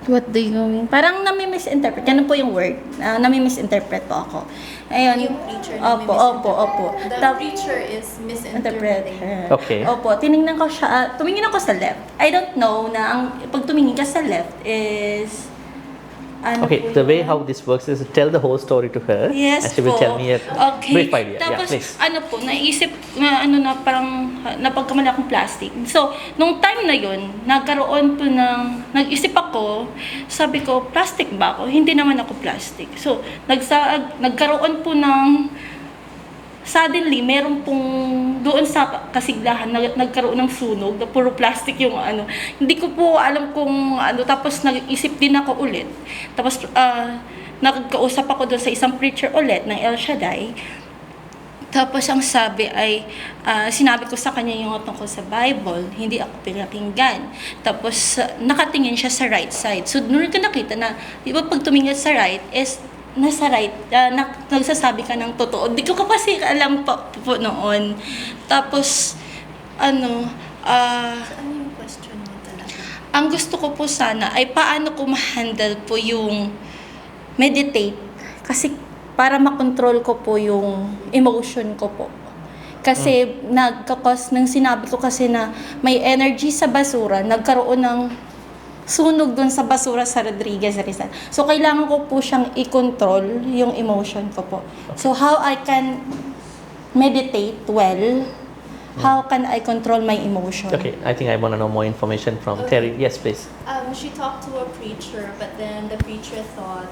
What do you mean? Parang nami-misinterpret. Ganun po yung word. Nami-misinterpret po ako. Ayun. Yung preacher Opo. The preacher is Interpret misinterpreting. her. Okay. Opo, tiningnan ko siya. Tumingin ako sa left. I don't know na pag tumingin ka sa left is Okay, the way how this works is tell the whole story to her. Yes and she will po. tell me a brief idea. Tapos, Yeah, please. naisip na na parang napagkamali akong plastic. So, nung time na yun, nag-isip ako, sabi ko, plastic ba ako? Hindi naman ako plastic. So, nagkaroon po ng, suddenly, meron pong doon sa kasiglahan, nagkaroon ng sunog, na puro plastic yung ano. Hindi ko po alam kung ano, tapos nag-isip din ako ulit. Tapos, nagkausap ako doon sa isang preacher ulit ng El Shaddai. Tapos, ang sabi ay, sinabi ko sa kanya yung tungkol sa Bible, hindi ako pinakinggan. Tapos, nakatingin siya sa right side. So, nung ko nakita na, di ba pag tumingin sa right is, nasa right, nagsasabi ka ng totoo. Di ko kasi alam po noon. Tapos, Ano yung question mo talaga? ang gusto ko po sana ay paano ko ma-handle po yung meditate. Kasi para makontrol ko po yung emotion ko po. Kasi nagkakos ng sinabi ko kasi na may energy sa basura, nagkaroon ng sunog dun sa basura sa Rodriguez Rizal. So, kailangan ko po siyang i-control yung emotion ko po. So, how I can meditate well, how can I control my emotion? Okay, I think I want to know more information from Terry. Yes, please. She talked to a preacher, but then the preacher thought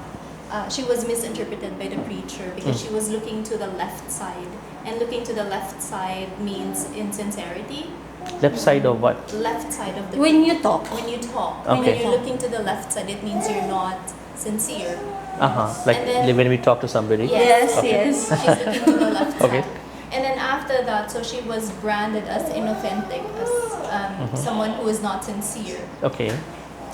she was misinterpreted by the preacher because she was looking to the left side. And looking to the left side means insincerity. Left side of what? Left side of the When you talk. When you talk. Okay. When you're looking to the left side, it means you're not sincere. Like And then- when we talk to somebody. Yes, Okay. yes. She's looking to the left Okay. side. And then after that, so she was branded as inauthentic, as someone who is not sincere. Okay.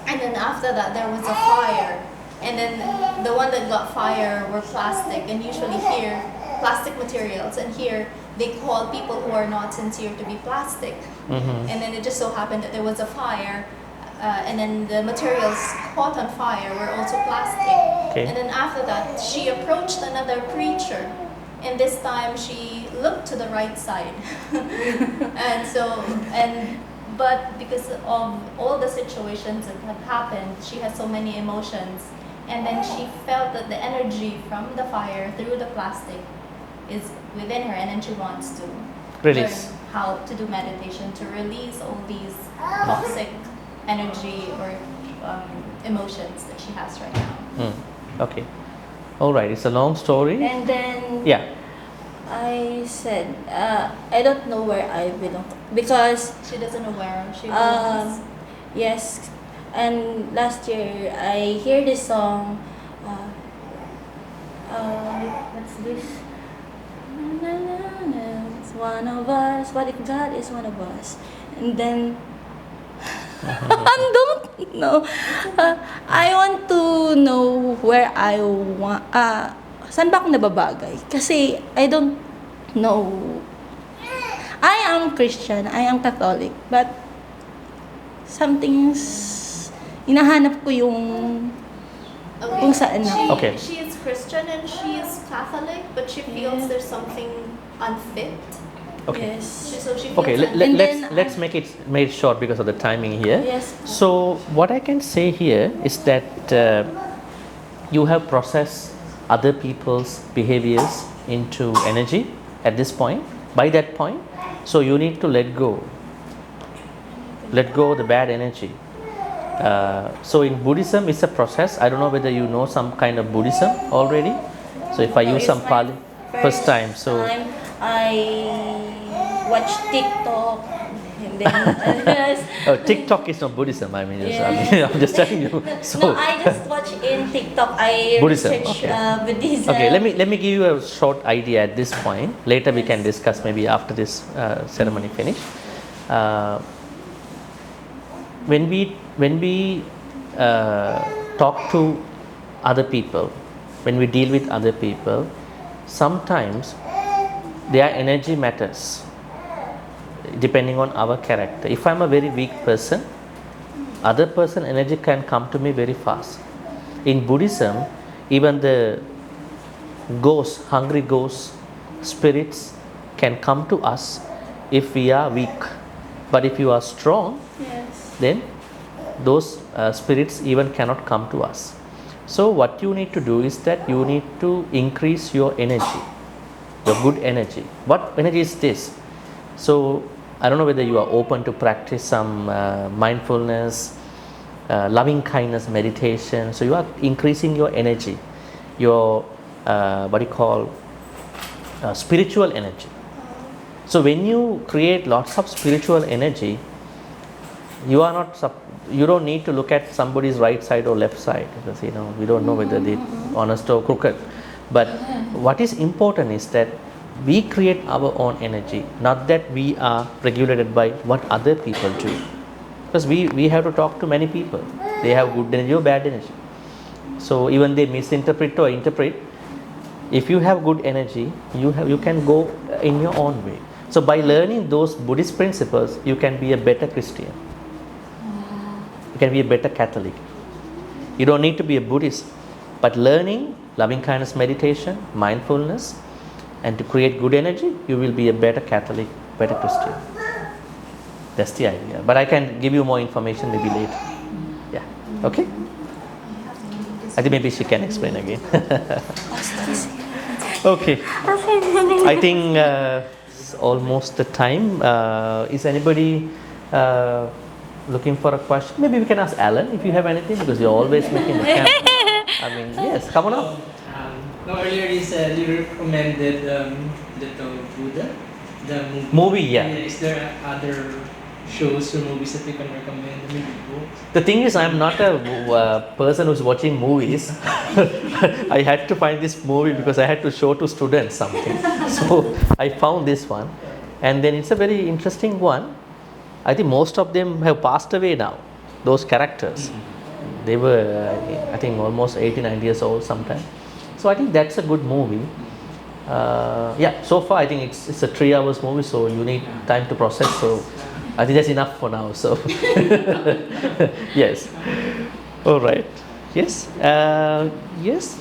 And then after that, there was a fire. And then the one that got fire were plastic. And usually here, plastic materials. And here, they call people who are not sincere to be plastic. And then it just so happened that there was a fire. And then the materials caught on fire were also plastic. Okay. And then after that, she approached another preacher. And this time, she looked to the right side. But because of all the situations that had happened, she had so many emotions. And then she felt that the energy from the fire through the plastic is within her, and then she wants to Release. learn how to do meditation to release all these toxic energy or emotions that she has right now. Okay. All right, it's a long story. And then Yeah. I said, I don't know where I belong because She doesn't know where she um, belongs. yes, and last year I hear this song. What's this? Na, na, na, it's one of us. What if God is one of us? And then I don't know. I want to know where I want. Saan ba ako nababagay? Kasi I don't know. I am Christian. I am Catholic. But something's hinahanap ko yung kung saan ako. Okay. She is Christian and she is Catholic, but she feels there's something unfit. Okay. Yes. So she feels Okay, And let's then make it short because of the timing here. Yes. So what I can say here is that you have processed other people's behaviors into energy at this point. By that point, so you need to let go of the bad energy. So in Buddhism, it's a process. I don't know whether you know some kind of Buddhism already. So if I use some Pali, first time. So I watch TikTok and then TikTok is not Buddhism. I mean, Yes. I'm just telling you. So no, I just watch in TikTok. I Buddhism, research okay. Buddhism. okay, let me give you a short idea at this point. Later we can discuss maybe after this ceremony finish. When we talk to other people, when we deal with other people, sometimes their energy matters depending on our character. If I'm a very weak person, other person energy can come to me very fast. In Buddhism, even the ghosts, hungry ghosts, spirits can come to us if we are weak. But if you are strong, Yes. then those spirits even cannot come to us. So what you need to do is that you need to increase your energy, your good energy. What energy is this? So I don't know whether you are open to practice some mindfulness, loving kindness meditation. So you are increasing your energy, your what you call spiritual energy. So when you create lots of spiritual energy, you don't need to look at somebody's right side or left side, because we don't know whether they're honest or crooked. But what is important is that we create our own energy, not that we are regulated by what other people do. Because we have to talk to many people. They have good energy or bad energy. So even they misinterpret or interpret. If you have good energy, you can go in your own way. So by learning those Buddhist principles, you can be a better Christian. You can be a better Catholic. You don't need to be a Buddhist, but learning loving kindness meditation, mindfulness, and to create good energy, you will be a better Catholic, better Christian. That's the idea. But I can give you more information maybe later. Yeah. Okay? I think maybe she can explain again. Okay. I think it's almost the time. Is anybody looking for a question? Maybe we can ask Alan if you have anything, because you're always making the camera. I mean, yes, come on up. No, earlier you said you recommended Little Buddha, the movie. Movie, yeah. Is there other shows or movies that you can recommend? Maybe books? The thing is, I'm not a person who's watching movies. I had to find this movie because I had to show to students something. So I found this one, and then it's a very interesting one. I think most of them have passed away now, those characters. They were, I think, almost 89 years old sometime. So I think that's a good movie. Yeah, so far I think it's a 3 hours movie, so you need time to process. So I think that's enough for now. So yes. All right. Yes. Yes.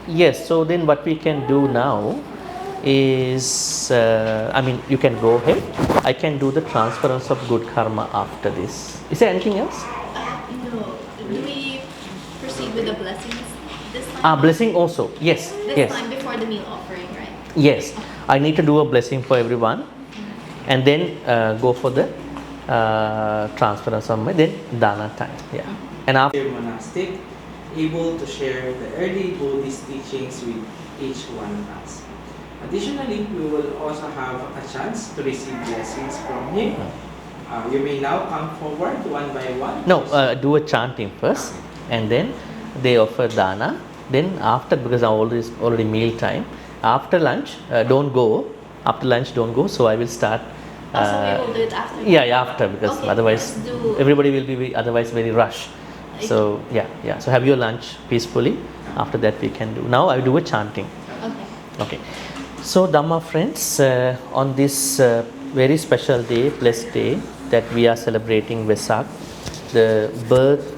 Yes. So then what we can do now is, I mean, you can go ahead. I can do the transference of good karma after this. Is there anything else? No. Do we proceed with the blessings this time? Blessing also. Yes. This Yes. time before the meal offering, right? Yes. I need to do a blessing for everyone, and then go for the transference of my then dana time. Yeah. And after Monastic, able to share the early Buddhist teachings with each one of us. Additionally, we will also have a chance to receive blessings from him. You may now come forward one by one. No, do a chanting first, and then they offer dana. Then after, because now already meal time, after lunch, don't go. After lunch, don't go. So I will start. So we will do it after. Yeah, after, because Okay, otherwise let's do- everybody will be otherwise very rush. So yeah. So have your lunch peacefully. After that we can do. Now I do a chanting. Okay. So Dhamma friends, on this very special day, blessed day, that we are celebrating Vesak, the birth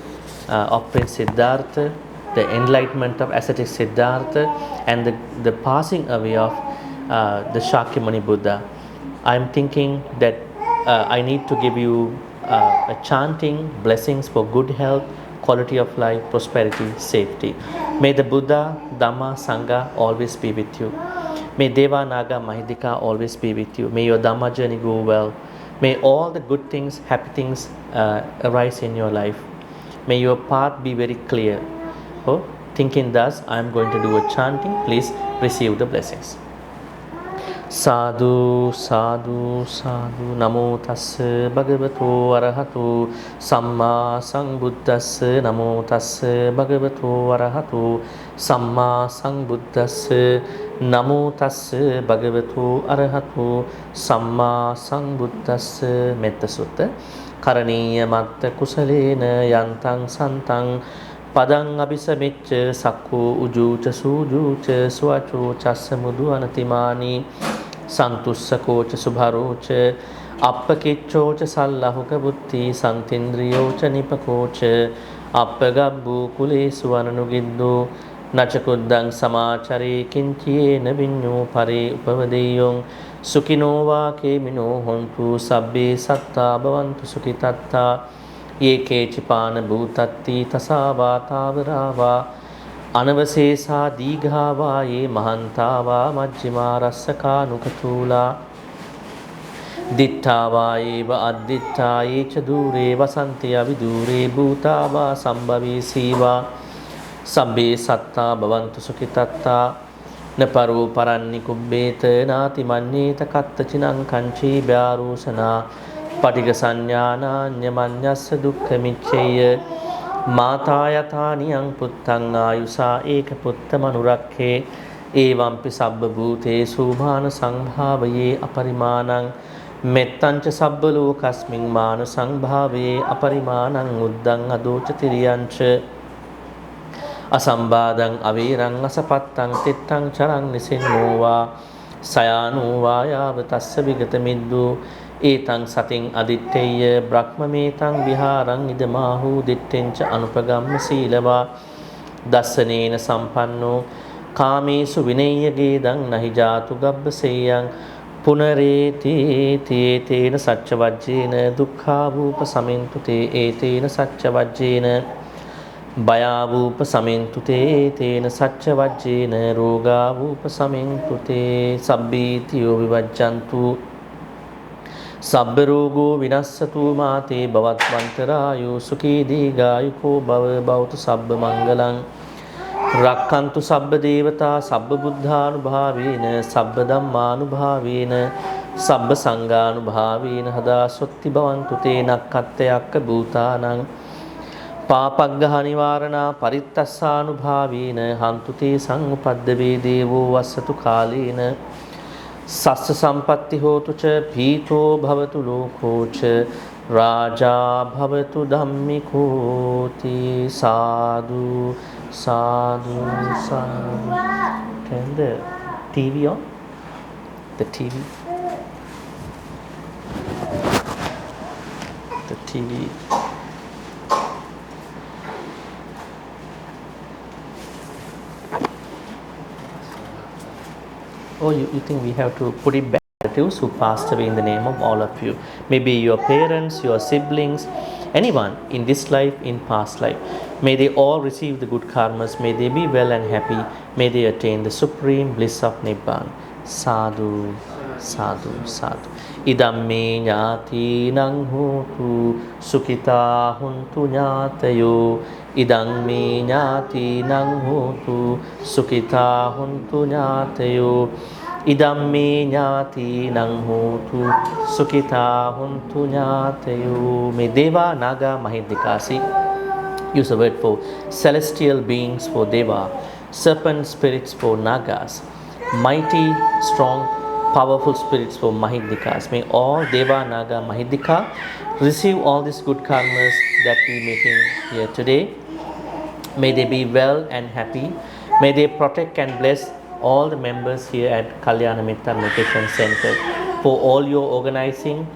of Prince Siddhartha, the enlightenment of ascetic Siddhartha, and the passing away of the Shakyamuni Buddha. I am thinking that I need to give you a chanting, blessings for good health, quality of life, prosperity, safety. May the Buddha, Dhamma, Sangha always be with you. May Deva, Naga, Mahidika always be with you. May your Dhamma journey go well. May all the good things, happy things arise in your life. May your path be very clear. Oh, thinking thus, I am going to do a chanting. Please receive the blessings. Sadhu, sadhu, sadhu, namo tassa bhagavato arahato samma sambuddhassa, namo tassa bhagavato arahato samma sambuddhassa, namo tassa bhagavato arahato samma sambuddhassa. Metta Sutta. Karaniya matta kusalena yantang santang padang abhisamicca sakko ujuca sujuca swacho chassamudu anatimani santussakocha subharocha appakiccocha sallahuka buddhi santindriyocha nipakocha appagabbu kulesu ananugiddu nachakuddang samachare kinciyena vinyo pare upavadeyong sukino va kemino hontu sabbe satta bhavantu sukitatta Yeke chipana bhutatti tasava tavarava anavasesa digava ye mahantava majjima rassaka nukatula dittava eva additta ye chadure vasanti avidure bhutava sambhavi siva sabbe satta bhavantu sukitatta naparo paranni kubbeta nati manneta katta chinang kanchi vyarusana Patiga sanyana nyamanyasa dukkha miccheya mata yathani puttang ayusa eka putta manurakkhe evampi sabba bhutesu mana sangbhavaye aparimanang mettancha sabba lokasmin mana sangbhavaye aparimanang uddang adocha tiriyancha asambadang avirang asapattang tittang charang nisinnuva sayanuva yavatassa vigatamiddu Etang sating aditteya brahmametang viharang idamahu dittencha anupagamma silava dassanena sampanno kamesu vinaya gedang nahi jatu gabbaseyang punareti tetena saccavajjena dukkhavupa samintu te etena saccavajjena bayavupa samintu te etena saccavajjena rogavupa samintu te sabbitiyo vivajjantu Sabbarogo vinassatu mate bhavatmantarayo sukhi digayuko bhava bhavatu sabba mangalang rakkantu sabba devata sabba buddhanubhavena sabba dhammanubhavena sabba sanganubhavena hada sotti bhavantu te nakkattayakka bhutanang papaggaha nivarana parittassanubhavena hantu te sangupaddave devo vassatu kalena Sassa sampatti hotu ca pito bhavatu loko ca raja bhavatu dhammikoti sadhu sadhu sadhu. Turn the TV on. The TV. The TV. Oh, you think we have to put it back? Relatives who passed away in the name of all of you. Maybe your parents, your siblings, anyone in this life, in past life. May they all receive the good karmas. May they be well and happy. May they attain the supreme bliss of Nibbana. Sadhu, sadhu, sadhu. Idamme ñāti nang hotu sukhita huntu ñātayo. Idamme ñāti nang hotu sukhita huntu ñātayo. Idamme ñāti nang hotu sukhita huntu ñātayo. May Deva, Naga, Mahindikasi use the word for celestial beings for Deva, serpent spirits for Nagas, mighty, strong, powerful spirits for Mahindikas. May all Deva, Naga, Mahindika receive all these good karmas that we making here today. May they be well and happy. May they protect and bless all the members here at Kalyana Mitta Meditation Centre for all your organizing,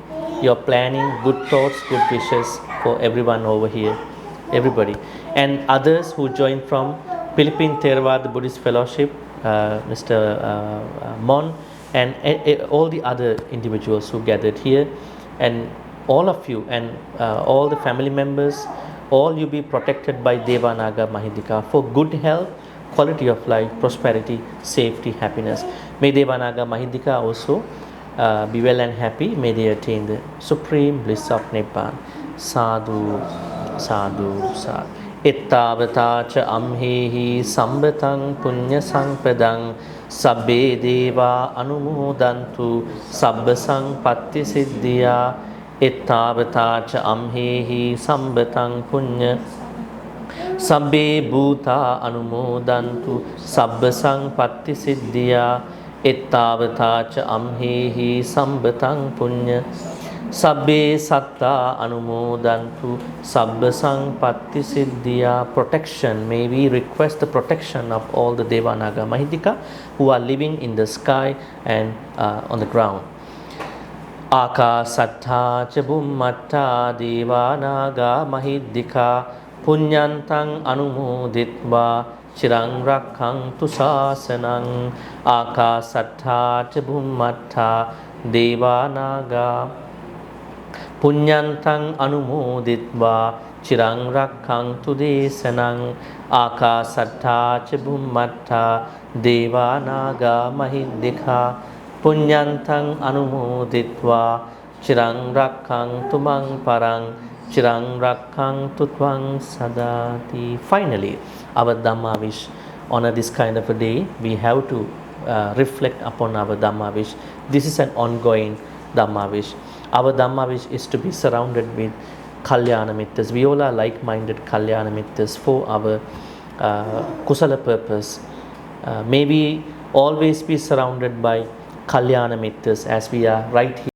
your planning, good thoughts, good wishes for everyone over here, everybody. And others who joined from Philippine Theravada Buddhist Fellowship, Mr. Mon, and all the other individuals who gathered here, and all of you and all the family members, all you be protected by Deva, Naga, Mahindika for good health, quality of life, prosperity, safety, happiness. May Deva, Naga, Mahindika also be well and happy. May they attain the supreme bliss of Nibbana. Sadhu, sadhu, sadhu. Ittavata cha amhehi sambatang punya sangpadang sabbe deva anumodantu sabba sangpatti siddhya. Ittavata cha amhehi sambatang punya sabbe bhuta anumodantu sabba sangpatti siddhya. Ittavata cha amhehi sambatang punya sabbe satta anumodantu sabba sangpatti siddhya. Protection, may we request the protection of all the Deva, Naga, Mahindika who are living in the sky and on the ground. Akasattha ca bhummatta Deva, Naga, Mahindika punyantang anumoditva chirang rakkhantu sasanang. Akasattha ca bhummatta Deva, Naga punyantang anumoditva chirang rakkhantu desanang. Akasattha ca bhummatta Deva, Naga, Mahindika punyantang anumoditva chirang rakkhantu mang parang chirang rakkhantu tvang sadati. Finally, our Dhamma wish. On this kind of a day, we have to reflect upon our Dhamma wish. This is an ongoing Dhamma wish. Our Dhamma wish is to be surrounded with Kalyana Mittas. We all are like-minded Kalyana Mittas for our Kusala purpose. May we always be surrounded by Kalyana Mittas as we are right here.